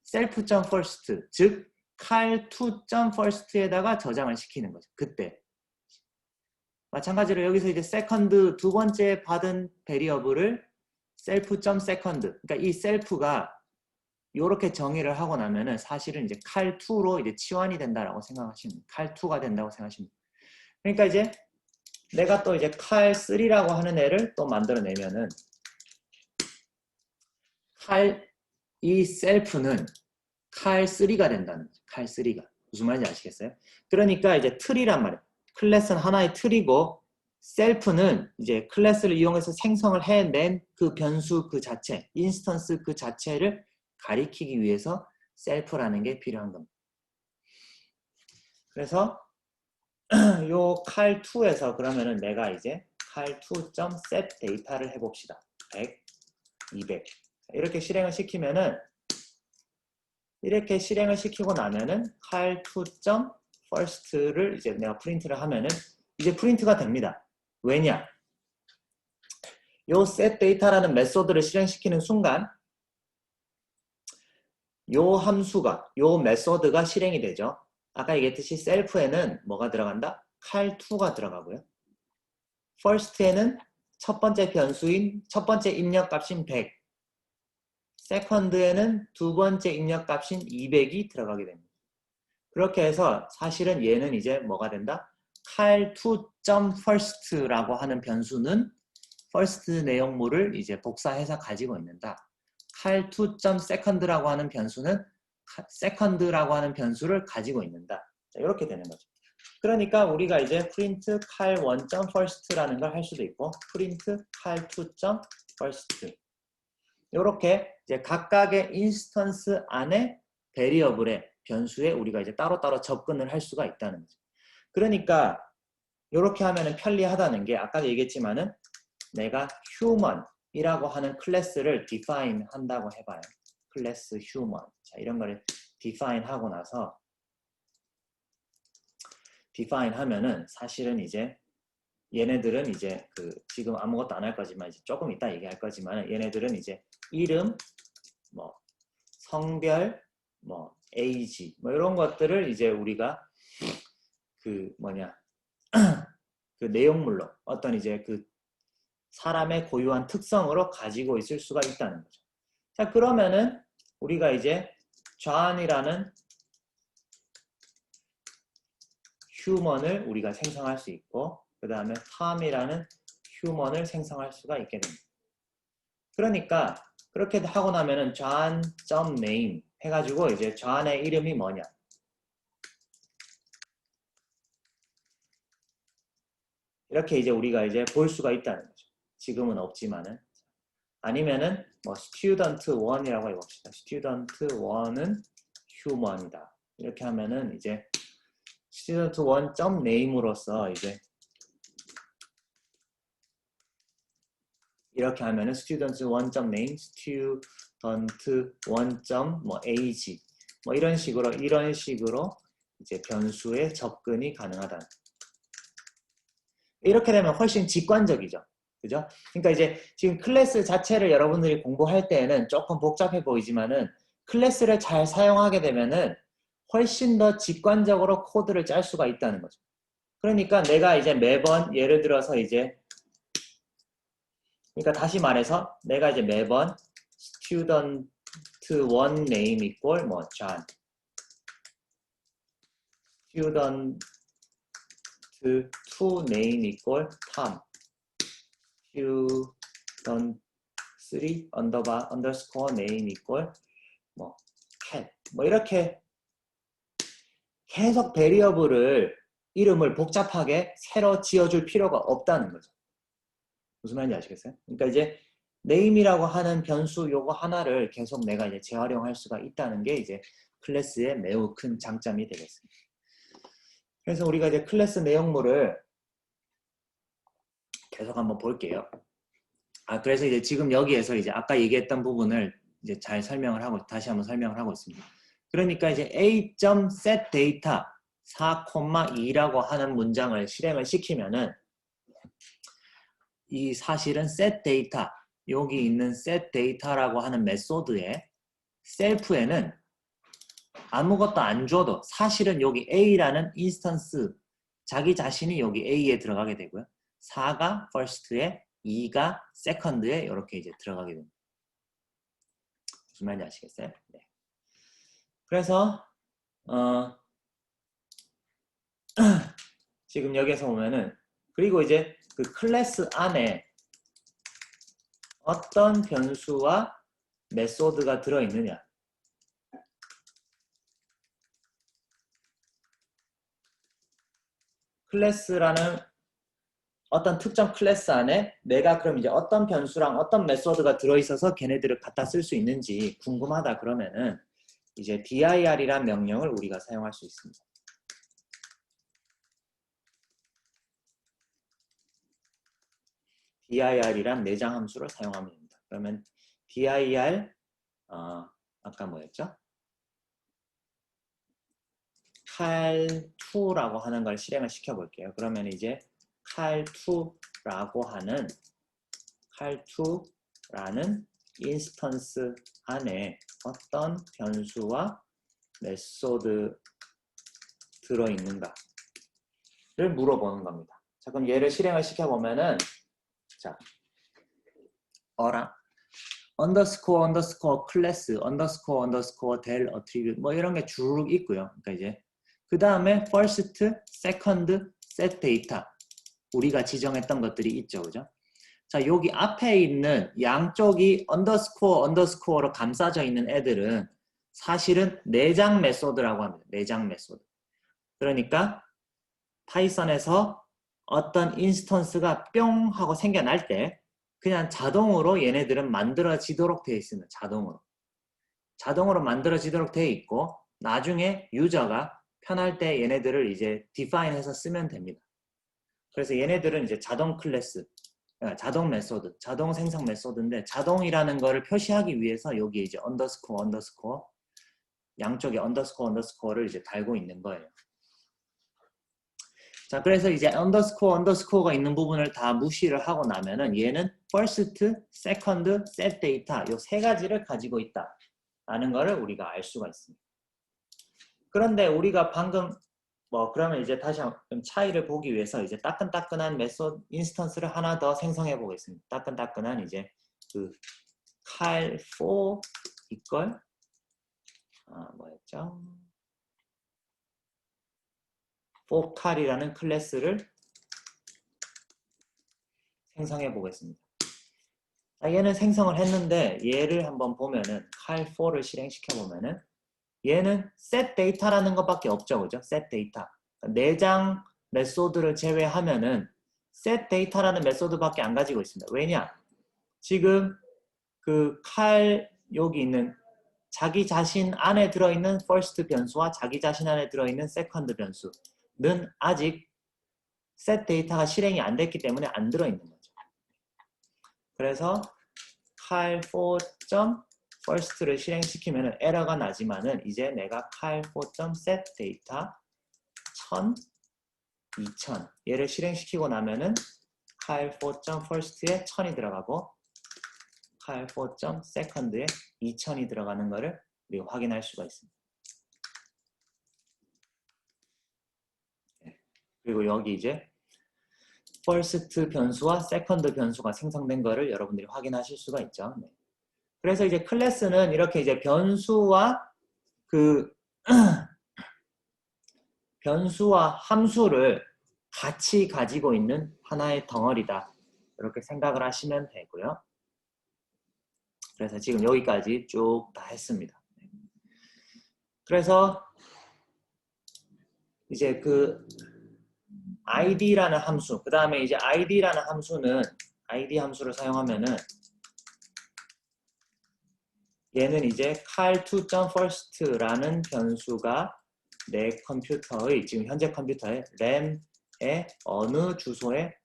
self.first, 즉 cal2.first에다가 저장을 시키는 거죠. 그때. 마찬가지로 여기서 이제 second 두 번째 받은 베리어블을 self.second, 그러니까 이 self가 이렇게 정의를 하고 나면은 사실은 이제 cal2로 이제 치환이 된다라고 생각하시면 돼요. cal2가 된다고 생각하시면 돼요. 그러니까 이제 내가 또 이제 cal3라고 하는 애를 또 만들어내면은 이 self는 cal3가 된다는 거죠. cal3가. 무슨 말인지 아시겠어요? 그러니까 이제 틀이란 말이에요. 클래스는 하나의 틀이고 셀프는 이제 클래스를 이용해서 생성을 해낸 그 변수 그 자체, 인스턴스 그 자체를 가리키기 위해서 셀프라는 게 필요한 겁니다. 그래서 요 cal2에서 그러면은 내가 이제 cal2.setData를 해봅시다. 100, 200 이렇게 실행을 시키면은 이렇게 실행을 시키고 나면은 cal2.first를 이제 내가 프린트를 하면은 이제 프린트가 됩니다. 왜냐? 요 setData라는 메소드를 실행시키는 순간 요 함수가, 요 메소드가 실행이 되죠. 아까 얘기했듯이 self에는 뭐가 들어간다? cal2가 들어가고요. first에는 첫 번째 변수인 첫 번째 입력값인 100, second에는 두 번째 입력값인 200이 들어가게 됩니다. 그렇게 해서 사실은 얘는 이제 뭐가 된다? cal2.first라고 하는 변수는 first 내용물을 이제 복사해서 가지고 있는다. cal2.second라고 하는 변수는 second라고 하는 변수를 가지고 있는다. 자, 이렇게 되는 거죠. 그러니까 우리가 이제 print cal1.first라는 걸 할 수도 있고 print cal2.first 이렇게 이제 각각의 인스턴스 안에 베리어블의 변수에 우리가 이제 따로따로 접근을 할 수가 있다는 거죠. 그러니까 이렇게 하면은 편리하다는 게 아까도 얘기했지만은 내가 human이라고 하는 클래스를 define 한다고 해봐요. 클래스 human. 자, 이런 거를 define 하고 나서 define 하면은 사실은 이제 얘네들은 이제 그 지금 아무것도 안 할 거지만 이제 조금 이따 얘기할 거지만 얘네들은 이제 이름, 뭐 성별, 뭐 age, 뭐 이런 것들을 이제 우리가 그 뭐냐 그 내용물로 어떤 이제 그 사람의 고유한 특성으로 가지고 있을 수가 있다는 거죠. 자, 그러면은 우리가 이제 John이라는 휴먼을 우리가 생성할 수 있고 그 다음에 Tom이라는 휴먼을 생성할 수가 있게 됩니다. 그러니까 그렇게 하고 나면은 John.name 해가지고 이제 John의 이름이 뭐냐 이렇게 이제 우리가 이제 볼 수가 있다는 거죠. 지금은 없지만은 아니면은 뭐 student 1이라고 해봅시다. student 1은 human이다. 이렇게 하면은 이제 student 1.name으로서 이제 이렇게 하면은 student 1.name, student 1.age 뭐 이런 식으로 이제 변수에 접근이 가능하다. 이렇게 되면 훨씬 직관적이죠. 그죠? 그러니까 이제 지금 클래스 자체를 여러분들이 공부할 때에는 조금 복잡해 보이지만은 클래스를 잘 사용하게 되면은 훨씬 더 직관적으로 코드를 짤 수가 있다는 거죠. 그러니까 내가 이제 매번 예를 들어서 이제 그러니까 다시 말해서 내가 이제 매번 student 1 name equal 뭐 John student 2 name equal Tom student 3 underscore name equal 뭐 cat 뭐 이렇게 계속 베리어블을 이름을 복잡하게 새로 지어줄 필요가 없다는 거죠. 무슨 말인지 아시겠어요? 그러니까 이제 name이라고 하는 변수 요거 하나를 계속 내가 이제 재활용할 수가 있다는 게 이제 클래스의 매우 큰 장점이 되겠습니다. 그래서 우리가 이제 클래스 내용물을 계속 한번 볼게요. 그래서 이제 지금 여기에서 이제 아까 얘기했던 부분을 이제 잘 설명을 하고 다시 한번 설명을 하고 있습니다. 그러니까 이제 a.setData 4,2라고 하는 문장을 실행을 시키면은 이 사실은 setData 여기 있는 setData라고 하는 메소드의 셀프에는 아무것도 안 줘도 사실은 여기 a라는 인스턴스 자기 자신이 여기 a에 들어가게 되고요. 4가 first에 2가 second에 이렇게 이제 들어가게 됩니다. 무슨 말인지 아시겠어요? 네. 그래서 지금 여기에서 보면은 그리고 이제 그 클래스 안에 어떤 변수와 메소드가 들어있느냐 클래스라는 어떤 특정 클래스 안에 내가 그럼 이제 어떤 변수랑 어떤 메소드가 들어있어서 걔네들을 갖다 쓸 수 있는지 궁금하다 그러면은 이제 dir이란 명령을 우리가 사용할 수 있습니다. dir이란 내장 함수를 사용하면 됩니다. 그러면 dir 아까 뭐였죠? cal2라고 하는 걸 실행을 시켜 볼게요. 그러면 이제 cal2라고 하는 cal2라는 인스턴스 안에 어떤 변수와 메소드 들어있는가를 물어보는 겁니다. 자, 그럼 얘를 실행을 시켜보면은 자, 어라 언더스코어 언더스코어 클래스 언더스코어 언더스코어 델 어트리뷰트 뭐 이런 게 쭉 있고요. 그러니까 이제 그 다음에 first, second, set data 우리가 지정했던 것들이 있죠, 그죠? 자, 여기 앞에 있는 양쪽이 언더스코어 언더스코어로 감싸져 있는 애들은 사실은 내장 메소드라고 합니다. 내장 메소드. 그러니까 파이썬에서 어떤 인스턴스가 뿅 하고 생겨날 때 그냥 자동으로 얘네들은 만들어지도록 되어 있습니다. 자동으로 만들어지도록 되어 있고 나중에 유저가 편할 때 얘네들을 이제 define 해서 쓰면 됩니다. 그래서 얘네들은 이제 자동 클래스, 자동 메소드, 자동 생성 메소드인데 자동이라는 거를 표시하기 위해서 여기 이제 언더스코어 언더스코어 양쪽에 언더스코어 언더스코어를 이제 달고 있는 거예요. 자, 그래서 이제 언더스코어 언더스코어가 있는 부분을 다 무시를 하고 나면은 얘는 first, second, set data 요 세 가지를 가지고 있다라는 거를 우리가 알 수가 있습니다. 그런데 우리가 방금 그러면 이제 다시 좀 차이를 보기 위해서 이제 따끈따끈한 메소드 인스턴스를 하나 더 생성해 보겠습니다. 따끈따끈한 이제 그 cal4 이걸 뭐였죠? forCal이라는 클래스를 생성해 보겠습니다. 얘는 생성을 했는데 얘를 한번 보면은 cal4를 실행시켜 보면은 얘는 set data라는 것밖에 없죠, 그죠? set data. 내장 메소드를 제외하면은 set data라는 메소드밖에 안 가지고 있습니다. 왜냐? 지금 그 cal 여기 있는 자기 자신 안에 들어있는 first 변수와 자기 자신 안에 들어있는 second 변수는 아직 set data가 실행이 안 됐기 때문에 안 들어있는 거죠. 그래서 cal4.first를 실행시키면 에러가 나지만은 이제 내가 cal4.setData 1000, 2000 얘를 실행시키고 나면은 cal4.first에 1000이 들어가고 cal4.second에 2000이 들어가는 거를 우리가 확인할 수가 있습니다. 그리고 여기 이제 first 변수와 second 변수가 생성된 거를 여러분들이 확인하실 수가 있죠. 네. 그래서 이제 클래스는 이렇게 이제 변수와 변수와 함수를 같이 가지고 있는 하나의 덩어리다. 이렇게 생각을 하시면 되고요. 그래서 지금 여기까지 쭉 다 했습니다. 그래서 이제 그 id라는 함수, 그 다음에 이제 id라는 함수는 id 함수를 사용하면은 얘는 이제 cal2.first라는 변수가 내 컴퓨터의 지금 현재 컴퓨터의 램에 어느 주소에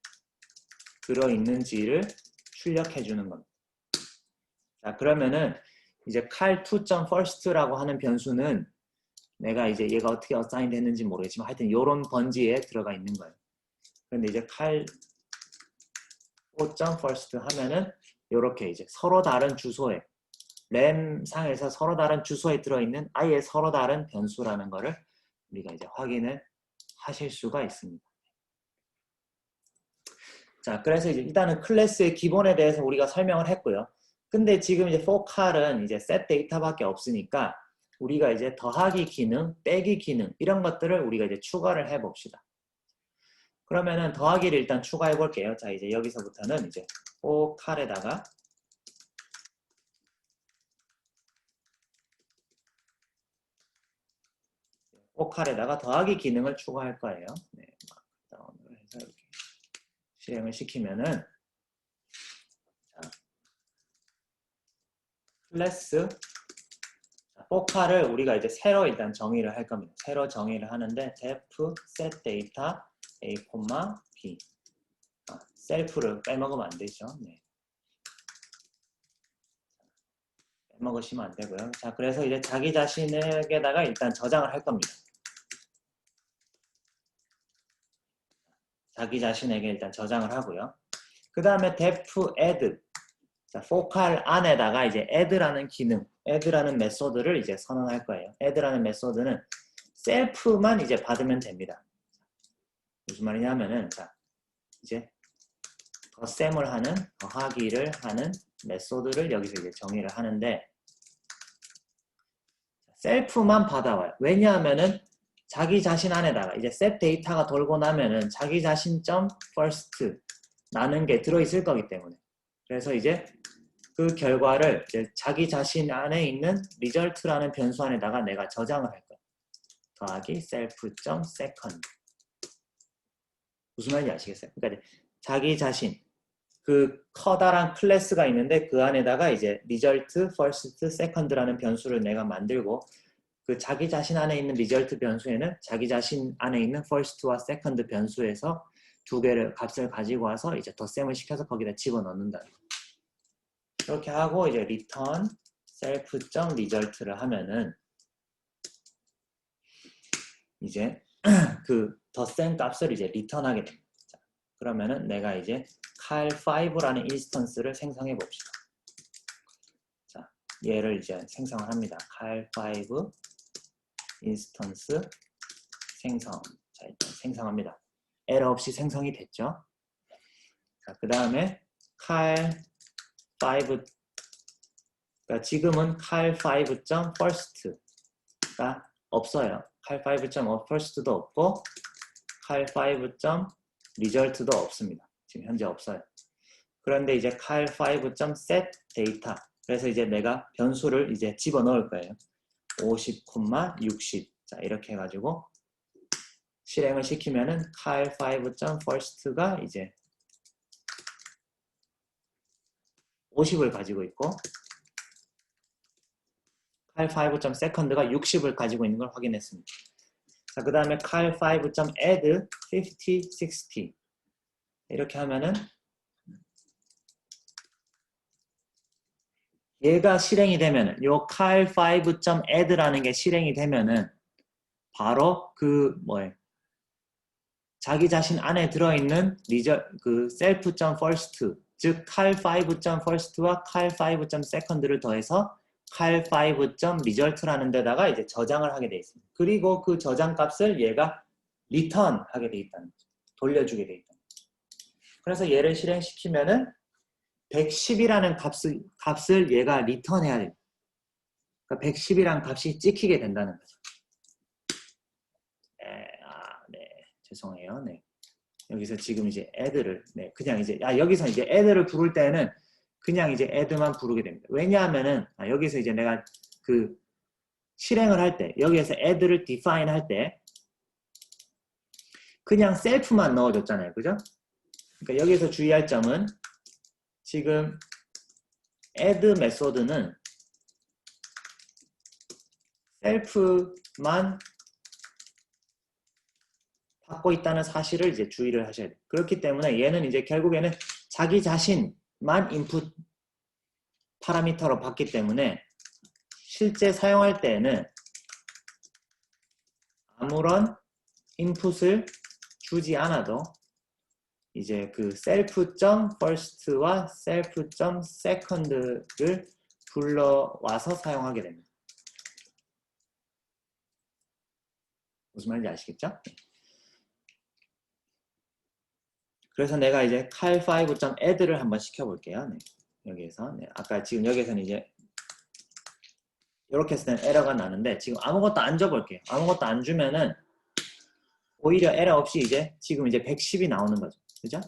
들어있는지를 출력해 주는 겁니다. 자, 그러면은 이제 cal2.first라고 하는 변수는 내가 이제 얘가 어떻게 어사인 됐는지 모르겠지만 하여튼 요런 번지에 들어가 있는 거예요. 그런데 이제 cal4.first 하면은 요렇게 이제 서로 다른 주소에 램 상에서 서로 다른 주소에 들어있는 아예 서로 다른 변수라는 거를 우리가 이제 확인을 하실 수가 있습니다. 자, 그래서 이제 일단은 클래스의 기본에 대해서 우리가 설명을 했고요. 근데 지금 이제 for cal은 이제 set data밖에 없으니까 우리가 이제 더하기 기능, 빼기 기능 이런 것들을 우리가 이제 추가를 해 봅시다. 그러면은 더하기를 일단 추가해 볼게요. 자, 이제 여기서부터는 이제 for cal에다가 cal에다가 더하기 기능을 추가할 거예요. 네, 다운을 해서 이렇게 실행을 시키면은 자, 클래스 cal을 우리가 이제 새로 일단 정의를 할 겁니다. 새로 정의를 하는데 def set data a, b 셀프를 빼먹으면 안 되죠. 네. 빼먹으시면 안 되고요. 자, 그래서 이제 자기 자신에게다가 일단 저장을 할 겁니다. 자기 자신에게 일단 저장을 하고요. 그 다음에 def add 자, focal 안에다가 이제 add라는 기능, add라는 메소드를 이제 선언할 거예요. add라는 메소드는 셀프만 이제 받으면 됩니다. 무슨 말이냐면은 자, 이제 덧셈을 하는, 더하기를 하는 메소드를 여기서 이제 정의를 하는데 셀프만 받아와요. 왜냐하면은 자기 자신 안에다가 이제 set 데이터가 돌고 나면은 자기 자신 .first 라는 게 들어있을 거기 때문에 그래서 이제 그 결과를 이제 자기 자신 안에 있는 result라는 변수 안에다가 내가 저장을 할 거예요. 더하기 self.second 무슨 말인지 아시겠어요? 그러니까 자기 자신 그 커다란 클래스가 있는데 그 안에다가 이제 result, first, second라는 변수를 내가 만들고 그 자기 자신 안에 있는 result 변수에는 자기 자신 안에 있는 first와 second 변수에서 두 개를 값을 가지고 와서 이제 덧셈을 시켜서 거기다 집어넣는다. 이렇게 하고 이제 return self.result를 하면은 이제 그 덧셈 값을 이제 return하게 됩니다. 자, 그러면은 내가 이제 cal5라는 인스턴스를 생성해 봅시다. 자, 얘를 이제 생성을 합니다. cal5 인스턴스 생성. 자, 일단 생성합니다. 에러 없이 생성이 됐죠. 자, 그 다음에 cal5 그러니까 지금은 cal5.first가 없어요. cal5.first도 없고 cal5.result도 없습니다. 지금 현재 없어요. 그런데 이제 cal5.setData 그래서 이제 내가 변수를 이제 집어넣을 거예요. 50, 60 자, 이렇게 해가지고 실행을 시키면은 cal5.first가 이제 50을 가지고 있고 cal5.second가 60을 가지고 있는 걸 확인했습니다. 자, 그 다음에 cal5.add 50, 60 이렇게 하면은 얘가 실행이 되면은 요 cal5.add라는 게 실행이 되면은 바로 그 뭐예요? 자기 자신 안에 들어있는 그 self.first 즉 cal5.first와 cal5.second를 더해서 cal5.result라는 데다가 이제 저장을 하게 돼 있습니다. 그리고 그 저장 값을 얘가 return 하게 돼 있다는 거죠. 돌려주게 돼 있다는 거죠. 그래서 얘를 실행시키면은 110이라는 값을 얘가 return 해야 됩니다. 그러니까 110이라는 값이 찍히게 된다는 거죠. 네. 죄송해요. 네. 여기서 지금 이제 add를 그냥 이제 여기서 이제 add를 부를 때는 그냥 이제 add만 부르게 됩니다. 왜냐하면은 여기서 이제 내가 그 실행을 할 때 여기에서 add를 define 할 때 그냥 self만 넣어줬잖아요. 그죠? 그러니까 여기서 주의할 점은 지금 add 메소드는 self만 받고 있다는 사실을 이제 주의를 하셔야 돼요. 그렇기 때문에 얘는 이제 결국에는 자기 자신만 인풋 파라미터로 받기 때문에 실제 사용할 때에는 아무런 인풋을 주지 않아도 이제 그 self.first와 self.second를 불러와서 사용하게 됩니다. 무슨 말인지 아시겠죠? 그래서 내가 이제 cal5.add를 한번 시켜볼게요. 네. 여기에서 아까 지금 여기에서는 이제 이렇게 했을 때는 에러가 나는데 지금 아무것도 안 줘볼게요. 아무것도 안 주면은 오히려 에러 없이 이제 지금 이제 110이 나오는 거죠. 그죠?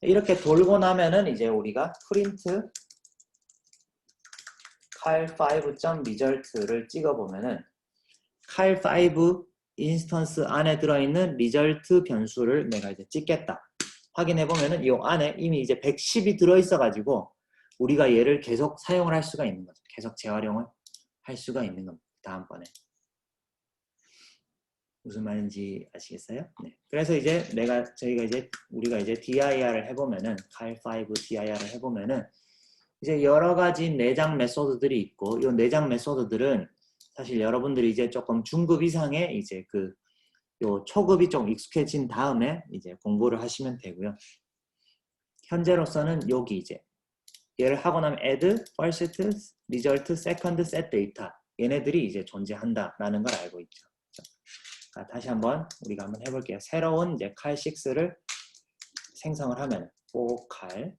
이렇게 돌고 나면은 이제 우리가 print cal5.result를 찍어보면은 cal5 인스턴스 안에 들어있는 result 변수를 내가 이제 찍겠다. 확인해보면은 이 안에 이미 이제 110이 들어있어가지고 우리가 얘를 계속 사용을 할 수가 있는 거죠. 계속 재활용을 할 수가 있는 겁니다. 다음번에. 무슨 말인지 아시겠어요? 네. 그래서 이제 우리가 이제 dir을 해보면은 cal5 dir을 해보면은 이제 여러 가지 내장 메소드들이 있고 이 내장 메소드들은 사실 여러분들이 이제 조금 중급 이상의 이제 요 초급이 좀 익숙해진 다음에 이제 공부를 하시면 되고요. 현재로서는 여기 이제 얘를 하고 나면 add, first, result, second, set data 얘네들이 이제 존재한다라는 걸 알고 있죠. 자, 다시 한번 우리가 한번 해볼게요. 새로운 이제 cal6를 생성을 하면 for cal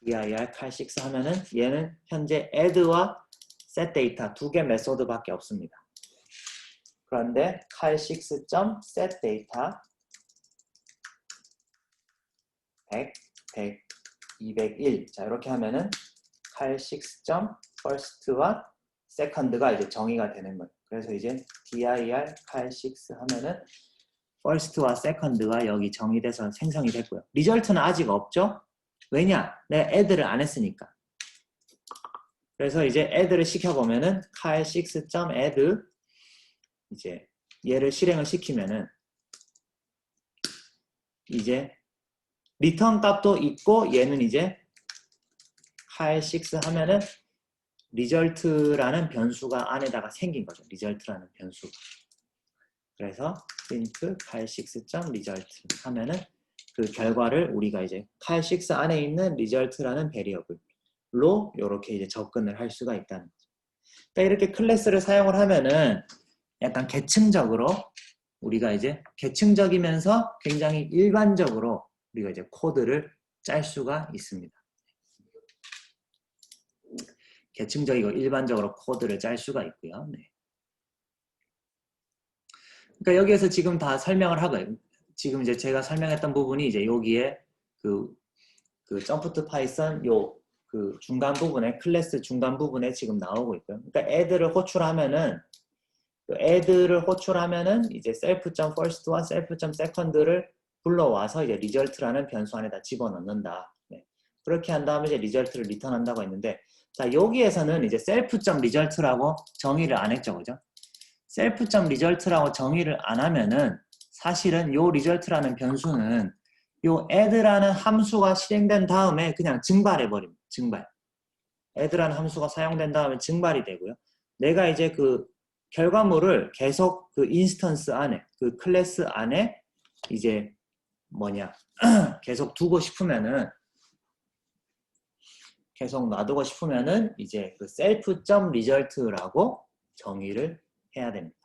dir cal6 하면은 얘는 현재 add와 set data 두 개 메소드밖에 없습니다. 그런데 cal6.set data 100, 100, 201 자 이렇게 하면은 cal6.first와 second가 이제 정의가 되는 거예요. 그래서 이제 dir cal6 하면은 first와 second가 여기 정의돼서 생성이 됐고요. 리절트는 아직 없죠? 왜냐? 내가 add를 안 했으니까. 그래서 이제 add를 시켜보면은 cal6.add 이제 얘를 실행을 시키면은 이제 리턴 값도 있고 얘는 이제 cal6 하면은 result라는 변수가 안에다가 생긴 거죠. result라는 변수가. 그래서 print cal6.result 하면은 그 결과를 우리가 이제 cal6 안에 있는 result라는 베리어블로 이렇게 이제 접근을 할 수가 있다는 거죠. 그러니까 이렇게 클래스를 사용을 하면은 약간 계층적으로 우리가 이제 계층적이면서 굉장히 일반적으로 우리가 이제 코드를 짤 수가 있습니다. 계층적이고 일반적으로 코드를 짤 수가 있고요. 네. 그러니까 여기에서 지금 다 설명을 하고요. 지금 이제 제가 설명했던 부분이 이제 여기에 그 점프 투 파이썬 그 중간 부분에 클래스 중간 부분에 지금 나오고 있고요. 그러니까 add를 호출하면은 이제 self.first와 self.second를 불러와서 이제 result라는 변수 안에다 집어넣는다. 네. 그렇게 한 다음에 이제 result를 리턴한다고 했는데, 자 여기에서는 이제 self.result라고 정의를 안 했죠, 그죠? self.result라고 정의를 안 하면은 사실은 요 result라는 변수는 요 add라는 함수가 실행된 다음에 그냥 증발해 버립니다. 증발. add라는 함수가 사용된 다음에 증발이 되고요. 내가 이제 그 결과물을 계속 그 인스턴스 안에, 그 클래스 안에 이제 계속 두고 싶으면은 계속 놔두고 싶으면은 이제 그 self.result라고 정의를 해야 됩니다.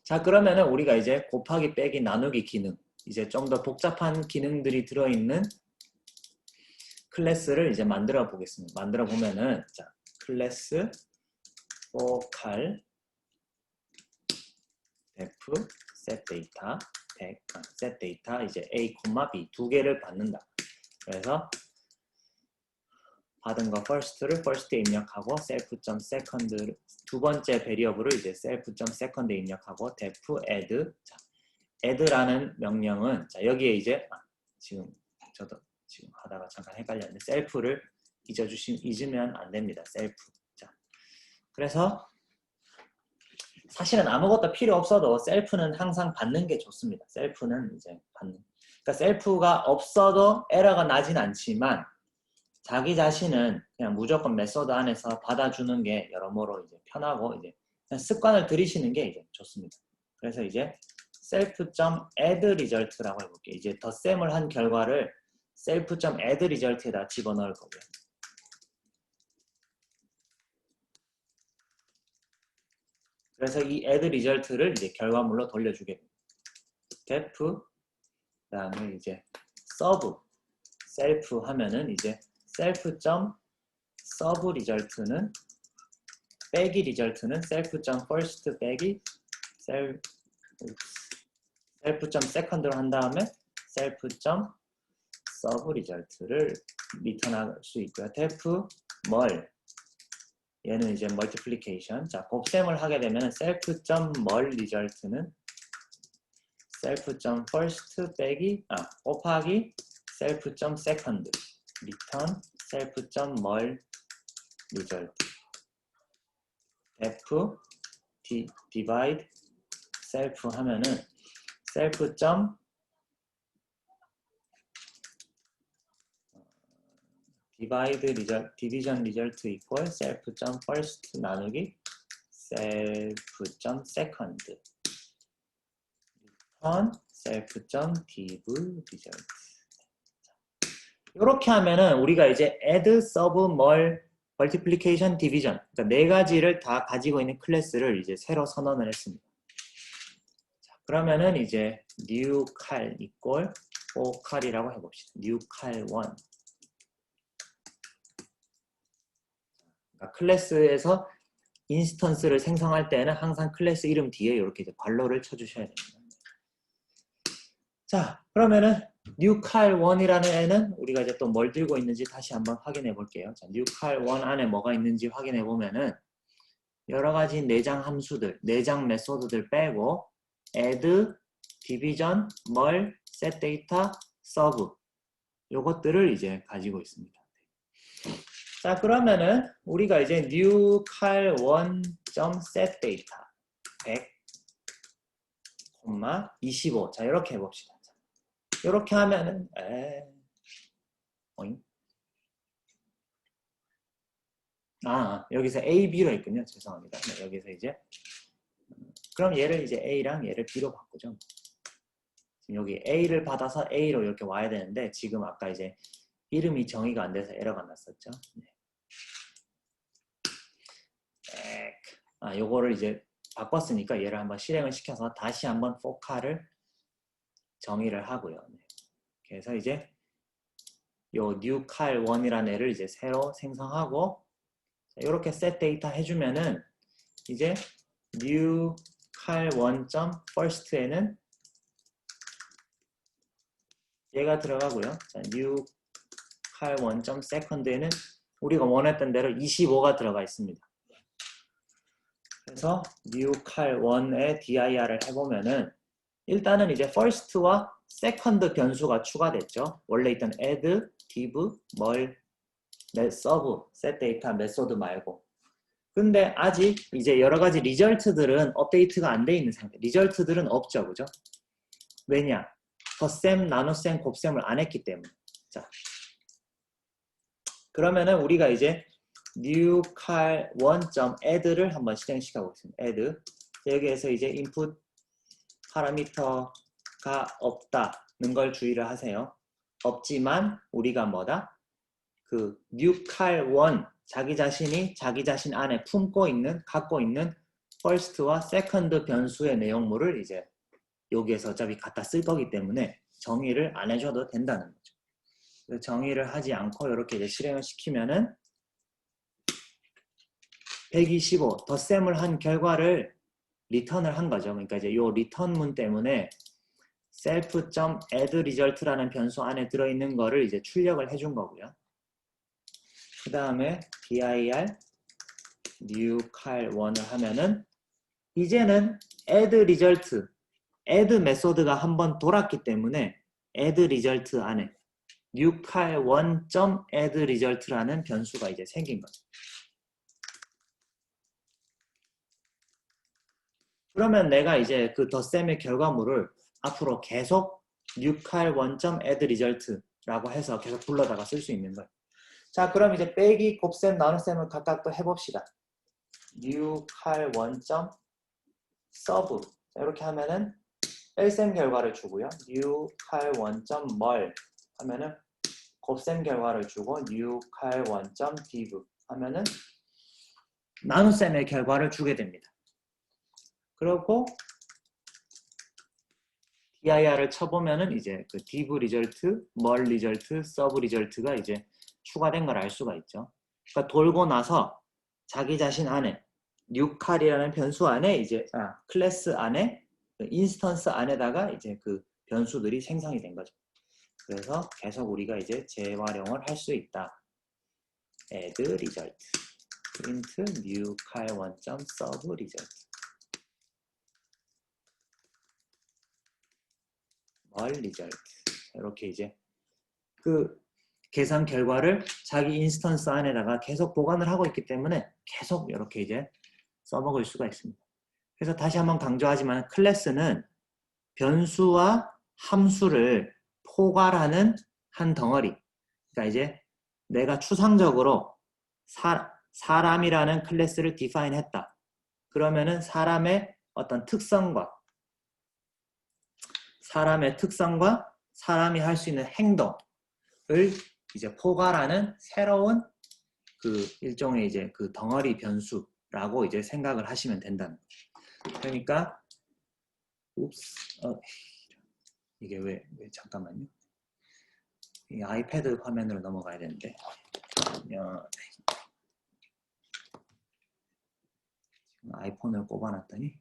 자, 그러면은 우리가 이제 곱하기, 빼기, 나누기 기능, 이제 좀 더 복잡한 기능들이 들어있는 클래스를 이제 만들어 보겠습니다. 만들어 보면은, 자, 클래스 for cal def set data set data 이제 a, b 두 개를 받는다. 그래서 받은 거 first를 first에 입력하고 self.second 두 번째 베리어블을 이제 self.second에 입력하고 def add 자, add라는 명령은 자 여기에 이제 지금 저도 지금 하다가 잠깐 헷갈렸는데 self를 잊으면 안 됩니다. self 자 그래서 사실은 아무것도 필요 없어도 셀프는 항상 받는 게 좋습니다. 셀프는 이제 받는. 그러니까 셀프가 없어도 에러가 나진 않지만 자기 자신은 그냥 무조건 메소드 안에서 받아주는 게 여러모로 이제 편하고 이제 그냥 습관을 들이시는 게 이제 좋습니다. 그래서 이제 self.addResult라고 해볼게요. 이제 덧셈을 한 결과를 self.addResult에다 집어넣을 거고요. 그래서 이 addResult를 이제 결과물로 돌려주게 됩니다. def 그다음에 이제 sub self 하면은 이제 self.subResult는 빼기 result는 self.first 빼기 self.second로 한 다음에 self.subResult를 리턴할 수 있고요. def mul 얘는 이제 multiplication. 자, 곱셈을 하게 되면 self.mul_result는 self.first 빼기 곱하기 self.second return self.mul_result def divide self 하면은 self. divide result, division result equal self.first 나누기 self.second return self.div result. 이렇게 하면은 우리가 이제 add, sub, mul, multiplication, division 그러니까 네 가지를 다 가지고 있는 클래스를 이제 새로 선언을 했습니다. 자, 그러면은 이제 new cal equal for cal이라고 해봅시다. new cal 1 그러니까 클래스에서 인스턴스를 생성할 때는 항상 클래스 이름 뒤에 이렇게 이제 괄호를 쳐주셔야 됩니다. 자, 그러면은 newcal1이라는 애는 우리가 이제 또 뭘 들고 있는지 다시 한번 확인해 볼게요. 자, newcal1 안에 뭐가 있는지 확인해 보면은 여러 가지 내장 함수들, 내장 메소드들 빼고 add, division, mul, setData, sub 요것들을 이제 가지고 있습니다. 자, 그러면은 우리가 이제 newcal1.setData 100, 25 자, 이렇게 해봅시다. 이렇게 하면은 여기서 A, B로 있군요. 죄송합니다. 네, 여기서 이제 그럼 얘를 이제 A랑 얘를 B로 바꾸죠. 지금 여기 A를 받아서 A로 이렇게 와야 되는데 지금 아까 이제 이름이 정의가 안 돼서 에러가 났었죠. 네. 요거를 이제 바꿨으니까 얘를 한번 실행을 시켜서 다시 한번 forCal을 정의를 하고요. 네. 그래서 이제 요 newcal1이라는 애를 이제 새로 생성하고 이렇게 set data 해주면은 이제 newcal1.first에는 얘가 들어가고요. 자, newcal1.second에는 우리가 원했던 대로 25가 들어가 있습니다. 그래서 newcal1의 dir을 해보면은 일단은 이제 first와 second 변수가 추가됐죠. 원래 있던 add, div, mul, sub, setData 메소드 말고. 근데 아직 이제 여러 가지 리절트들은 업데이트가 안 돼 있는 상태. 리절트들은 없죠, 그죠? 왜냐? 덧셈, 나눗셈, 곱셈을 안 했기 때문에. 자, 그러면은 우리가 이제 newcal1.add를 한번 실행시켜 보겠습니다. add. 여기에서 이제 input 파라미터가 없다는 걸 주의를 하세요. 없지만 우리가 뭐다? 그 newcal1 자기 자신이 자기 자신 안에 품고 있는 갖고 있는 first와 second 변수의 내용물을 이제 여기에서 어차피 갖다 쓸 거기 때문에 정의를 안 해줘도 된다는 거죠. 정의를 하지 않고 이렇게 이제 실행을 시키면은 125 덧셈을 한 결과를 리턴을 한 거죠. 그러니까 이제 이 리턴문 때문에 self.addResult라는 변수 안에 들어있는 거를 이제 출력을 해준 거고요. 그 다음에 dir newcal1을 하면은 이제는 addResult, add 메소드가 한번 돌았기 때문에 addResult 안에 newcal1.addResult라는 변수가 이제 생긴 거죠. 그러면 내가 이제 그 덧셈의 결과물을 앞으로 계속 뉴칼 원점 add result라고 해서 계속 불러다가 쓸 수 있는 거예요. 자, 그럼 이제 빼기, 곱셈, 나눗셈을 각각 또 해봅시다. 뉴칼 원점 서브. 이렇게 하면은 뺄셈 결과를 주고요. 뉴칼 원점 멀 하면은 곱셈 결과를 주고 뉴칼 원점 div 하면은 나눗셈의 결과를 주게 됩니다. 그리고 dir을 쳐보면은 이제 그 div result, 멀 result, sub result가 이제 추가된 걸 알 수가 있죠. 그러니까 돌고 나서 자기 자신 안에 뉴칼이라는 변수 안에 이제 클래스 안에 인스턴스 안에다가 이제 그 변수들이 생성이 된 거죠. 그래서 계속 우리가 이제 재활용을 할 수 있다. add result, print new cal 원점 sub result, 멀 result. 이렇게 이제 그 계산 결과를 자기 인스턴스 안에다가 계속 보관을 하고 있기 때문에 계속 이렇게 이제 써먹을 수가 있습니다. 그래서 다시 한번 강조하지만 클래스는 변수와 함수를 포괄하는 한 덩어리. 그러니까 이제 내가 추상적으로 사람이라는 클래스를 디파인 했다. 그러면은 사람의 사람이 할 수 있는 행동을 이제 포괄하는 새로운 그 일종의 이제 그 덩어리 변수라고 이제 생각을 하시면 된다는 거죠. 그러니까 이게 왜 잠깐만요. 이 아이패드 화면으로 넘어가야 되는데 아이폰을 꼽아놨더니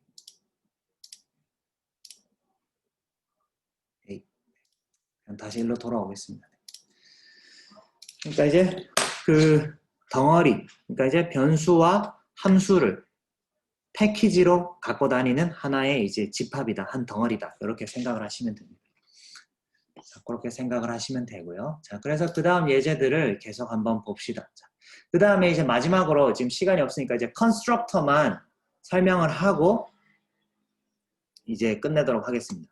그냥 다시 일로 돌아오겠습니다. 그러니까 이제 그 덩어리, 그러니까 이제 변수와 함수를 패키지로 갖고 다니는 하나의 이제 집합이다, 한 덩어리다. 이렇게 생각을 하시면 됩니다. 자, 그렇게 생각을 하시면 되고요. 자, 그래서 그 다음 예제들을 계속 한번 봅시다. 그 다음에 이제 마지막으로 지금 시간이 없으니까 이제 컨스트럭터만 설명을 하고 이제 끝내도록 하겠습니다.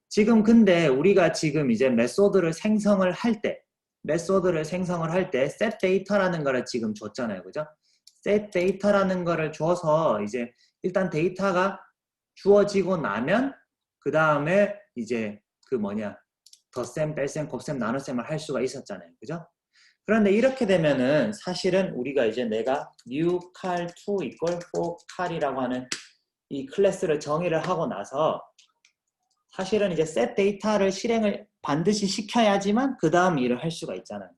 지금 근데 우리가 지금 이제 메소드를 생성을 할 때 set data라는 거를 지금 줬잖아요. 그죠? set data라는 거를 줘서 이제 일단 데이터가 주어지고 나면 그 다음에 이제 그 덧셈, 뺄셈, 곱셈, 나눗셈을 할 수가 있었잖아요. 그죠? 그런데 이렇게 되면은 사실은 우리가 이제 내가 new cal2 equal for cal이라고 하는 이 클래스를 정의를 하고 나서 사실은 이제 set 데이터를 실행을 반드시 시켜야지만 그 다음 일을 할 수가 있잖아요.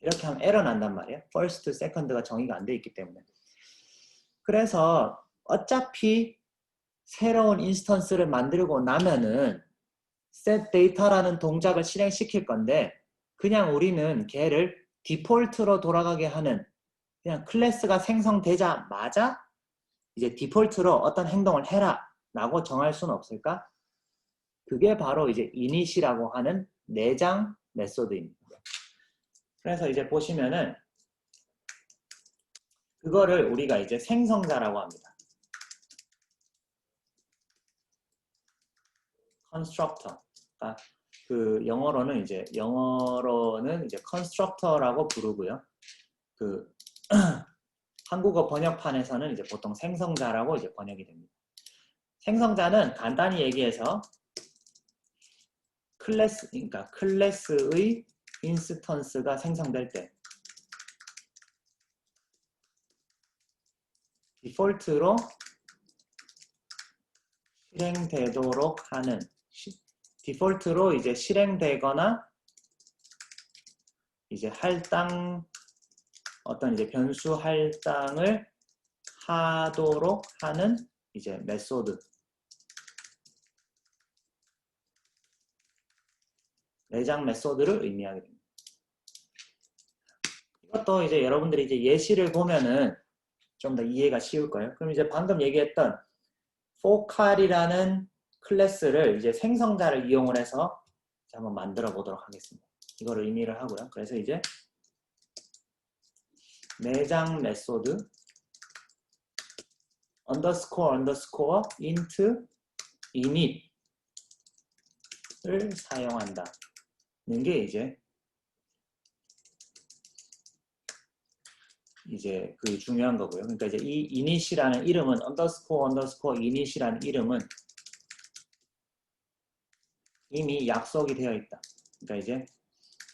이렇게 하면 에러 난단 말이에요. first, second가 정의가 안 돼 있기 때문에. 그래서 어차피 새로운 인스턴스를 만들고 나면은 set 데이터라는 동작을 실행시킬 건데 그냥 우리는 걔를 디폴트로 돌아가게 하는 그냥 클래스가 생성되자마자 이제 디폴트로 어떤 행동을 해라 라고 정할 수는 없을까? 그게 바로 이제 init이라고 하는 내장 메소드입니다. 그래서 이제 보시면은 그거를 우리가 이제 생성자라고 합니다. constructor. 그러니까 그 영어로는 이제 constructor라고 부르고요. 그 한국어 번역판에서는 이제 보통 생성자라고 이제 번역이 됩니다. 생성자는 간단히 얘기해서 그러니까 클래스의 인스턴스가 생성될 때 디폴트로 실행되도록 하는 디폴트로 이제 실행되거나 이제 어떤 이제 변수 할당을 하도록 하는 이제 메소드. 내장 메소드를 의미하게 됩니다. 이것도 이제 여러분들이 이제 예시를 보면은 좀 더 이해가 쉬울 거예요. 그럼 이제 방금 얘기했던 forCal이라는 클래스를 이제 생성자를 이용을 해서 이제 한번 만들어 보도록 하겠습니다. 이거를 의미를 하고요. 그래서 이제 내장 메소드 underscore int init을 사용한다는 게 이제 그 중요한 거고요. 그러니까 이제 이 init이라는 이름은 underscore init이라는 이름은 이미 약속이 되어 있다. 그러니까 이제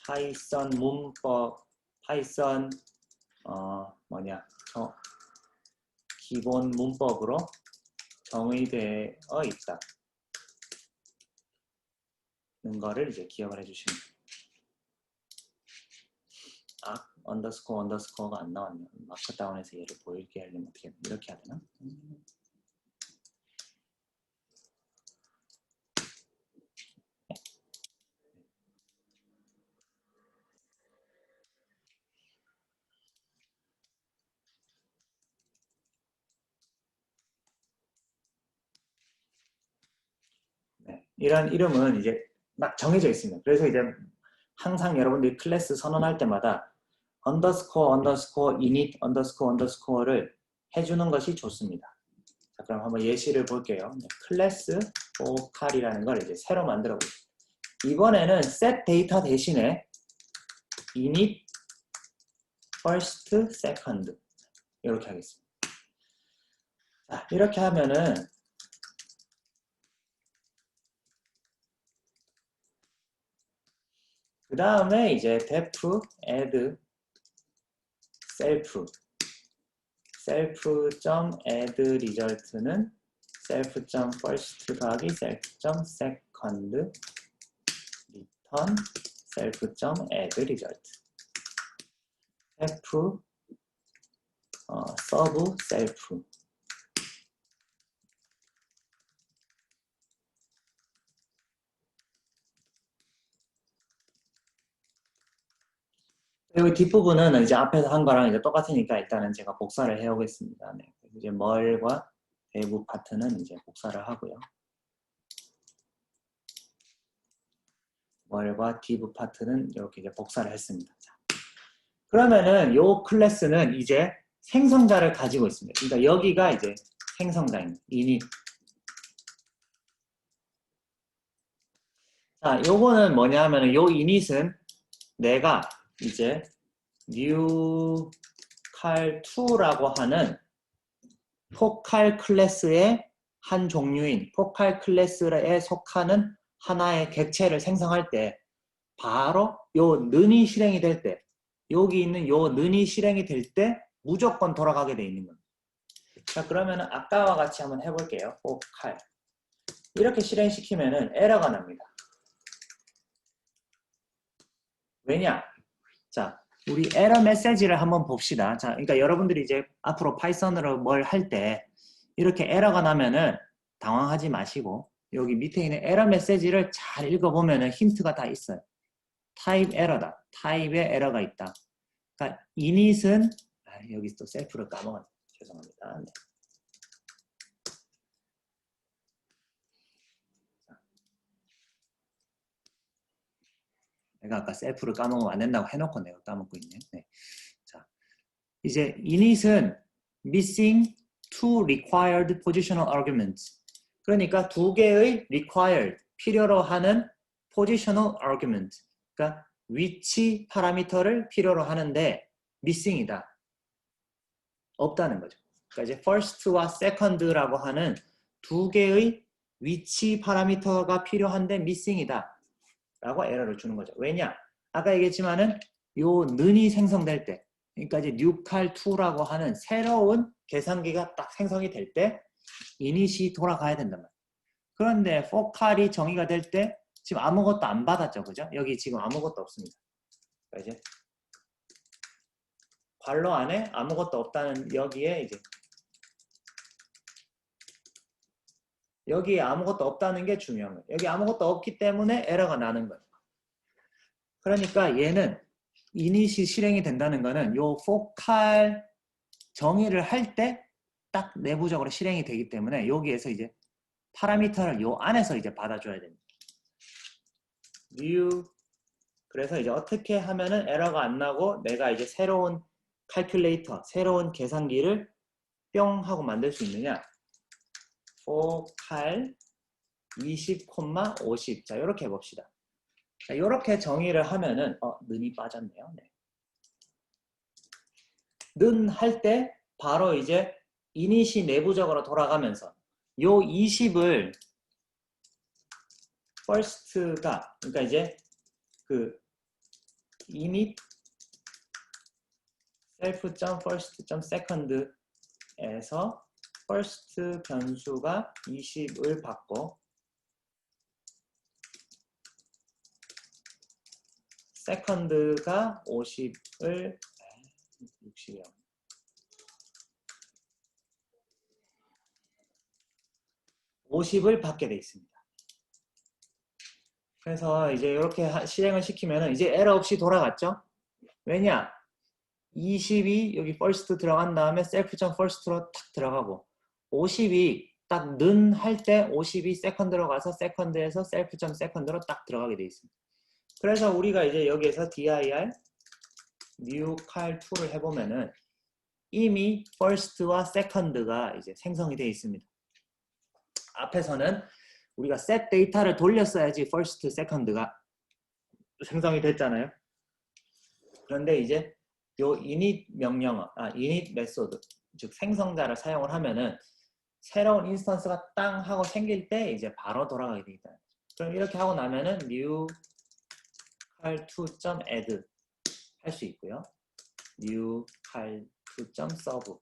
파이썬 문법, 파이썬 기본 문법으로 정의되어 있다. 는 거를 이제 기억을 해주시면 돼요. 언더스코어가 안 나왔네요. 마크다운에서 얘를 보이게 하려면 어떻게 이렇게 해야 되나? 네, 이런 이름은 이제 막 정해져 있습니다. 그래서 이제 항상 여러분들이 클래스 선언할 때마다 underscore init underscore를 해주는 것이 좋습니다. 자, 그럼 한번 예시를 볼게요. 네, 클래스 vocal이라는 걸 이제 새로 만들어 볼게요. 이번에는 set 데이터 대신에 init first, second 이렇게 하겠습니다. 자, 이렇게 하면은 그 다음에 이제 def add self.add result는 self.first 더하기 self.second return self.add result self sub self 여기 뒷부분은 이제 앞에서 한 거랑 이제 똑같으니까 일단은 제가 복사를 해오겠습니다. 네. 이제 멀과 대부 파트는 이제 복사를 하고요. 멀과 div 파트는 이렇게 이제 복사를 했습니다. 자, 그러면은 요 클래스는 이제 생성자를 가지고 있습니다. 그러니까 여기가 이제 생성자입니다. init. 자, 요거는 뭐냐 하면은 요 init은 내가 이제 new cal2라고 하는 포칼 클래스의 한 종류인 포칼 클래스에 속하는 하나의 객체를 생성할 때 바로 요 는이 실행이 될 때 여기 있는 요 는이 실행이 될 때 무조건 돌아가게 돼 있는 겁니다. 자, 그러면은 아까와 같이 한번 해볼게요. 포칼 이렇게 실행시키면은 에러가 납니다. 왜냐? 자, 우리 에러 메시지를 한번 봅시다. 자, 그러니까 여러분들이 이제 앞으로 파이썬으로 뭘 할 때 이렇게 에러가 나면은 당황하지 마시고 여기 밑에 있는 에러 메시지를 잘 읽어보면은 힌트가 다 있어요. 타입 에러다. 타입에 에러가 있다. 그러니까 init은 여기 또 셀프를 까먹었네요. 죄송합니다. 네. 내가 아까 셀프를 까먹으면 안 된다고 해놓고 내가 까먹고 있네. 네. 자, 이제 init은 missing two required positional arguments. 그러니까 두 개의 required, 필요로 하는 positional argument. 그러니까 위치 파라미터를 필요로 하는데 missing이다. 없다는 거죠. 그러니까 이제 first와 second라고 하는 두 개의 위치 파라미터가 필요한데 missing이다. 라고 에러를 주는 거죠. 왜냐? 아까 얘기했지만은 요 는이 생성될 때, 그러니까 이제 뉴칼2라고 하는 새로운 계산기가 딱 생성이 될 때 이닛이 돌아가야 된단 말이에요. 그런데 포칼이 정의가 될 때 지금 아무것도 안 받았죠. 그죠? 여기 지금 아무것도 없습니다. 그러니까 이제 괄호 안에 아무것도 없다는 여기에 이제 여기에 아무것도 없다는 게 중요한 거예요. 여기 아무것도 없기 때문에 에러가 나는 거예요. 그러니까 얘는 이닛이 실행이 된다는 거는 요 포칼 정의를 할 때 딱 내부적으로 실행이 되기 때문에 여기에서 이제 파라미터를 요 안에서 이제 받아줘야 됩니다. new 그래서 이제 어떻게 하면은 에러가 안 나고 내가 이제 새로운 칼큘레이터, 새로운 계산기를 뿅 하고 만들 수 있느냐? for cal 20, 50. 자, 이렇게 해봅시다. 자, 이렇게 정의를 하면은 는이 빠졌네요. 네. 는 할 때 바로 이제 이닛이 내부적으로 돌아가면서 요 20을 first가 그러니까 이제 그 init self.first.second에서 first 변수가 20을 받고 second가 50을 60이요. 50을 받게 돼 있습니다. 그래서 이제 이렇게 실행을 시키면은 이제 에러 없이 돌아갔죠? 왜냐? 20이 여기 first 들어간 다음에 self.first로 탁 들어가고 50이 딱 는 할 때 50이 second로 가서 second에서 self.second로 딱 들어가게 돼 있습니다. 그래서 우리가 이제 여기에서 dir new cal2를 해보면은 이미 first와 second가 이제 생성이 되어 있습니다. 앞에서는 우리가 set 데이터를 돌렸어야지 first, second가 생성이 됐잖아요. 그런데 이제 요 init 명령어, init 메소드, 즉 생성자를 사용을 하면은 새로운 인스턴스가 땅 하고 생길 때 이제 바로 돌아가게 되겠다. 그럼 이렇게 하고 나면은 new cal2.add 할 수 있고요. new cal2.serve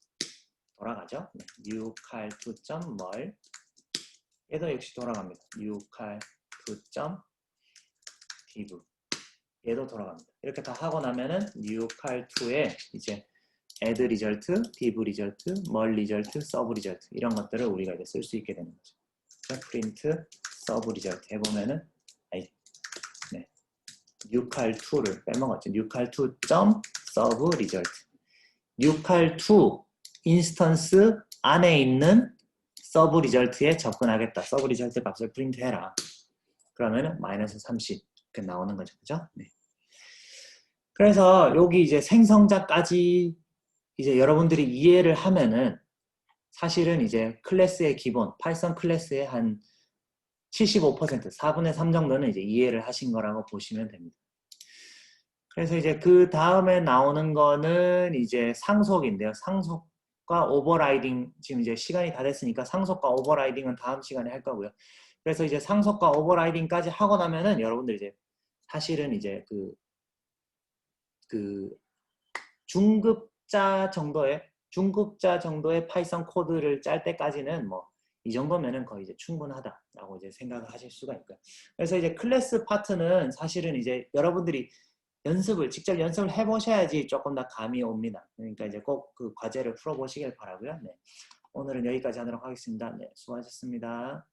돌아가죠. 네. new cal2.mul 얘도 역시 돌아갑니다. new cal2.div 얘도 돌아갑니다. 이렇게 다 하고 나면은 new cal2에 이제 add result, div result, mul result, sub result 이런 것들을 우리가 이제 쓸 수 있게 되는 거죠. print sub result 해보면은 네. new cal2를 빼먹었죠. new cal2.sub result new cal2 인스턴스 안에 있는 서브 리절트에 접근하겠다. 서브 리절트 값을 프린트해라. 그러면은 마이너스 30 이렇게 나오는 거죠. 그죠? 네. 그래서 여기 이제 생성자까지 이제 여러분들이 이해를 하면은 사실은 이제 클래스의 기본, 파이썬 클래스의 한 75%, 4분의 3 정도는 이제 이해를 하신 거라고 보시면 됩니다. 그래서 이제 그 다음에 나오는 거는 이제 상속인데요. 상속과 오버라이딩, 지금 이제 시간이 다 됐으니까 상속과 오버라이딩은 다음 시간에 할 거고요. 그래서 이제 상속과 오버라이딩까지 하고 나면은 여러분들 이제 사실은 이제 그 중급자 정도의 파이썬 코드를 짤 때까지는 뭐 이 정도면은 거의 이제 충분하다라고 이제 생각을 하실 수가 있고요. 그래서 이제 클래스 파트는 사실은 이제 여러분들이 직접 연습을 해보셔야지 조금 더 감이 옵니다. 그러니까 이제 꼭 그 과제를 풀어보시길 바라고요. 네. 오늘은 여기까지 하도록 하겠습니다. 네, 수고하셨습니다.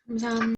감사합니다.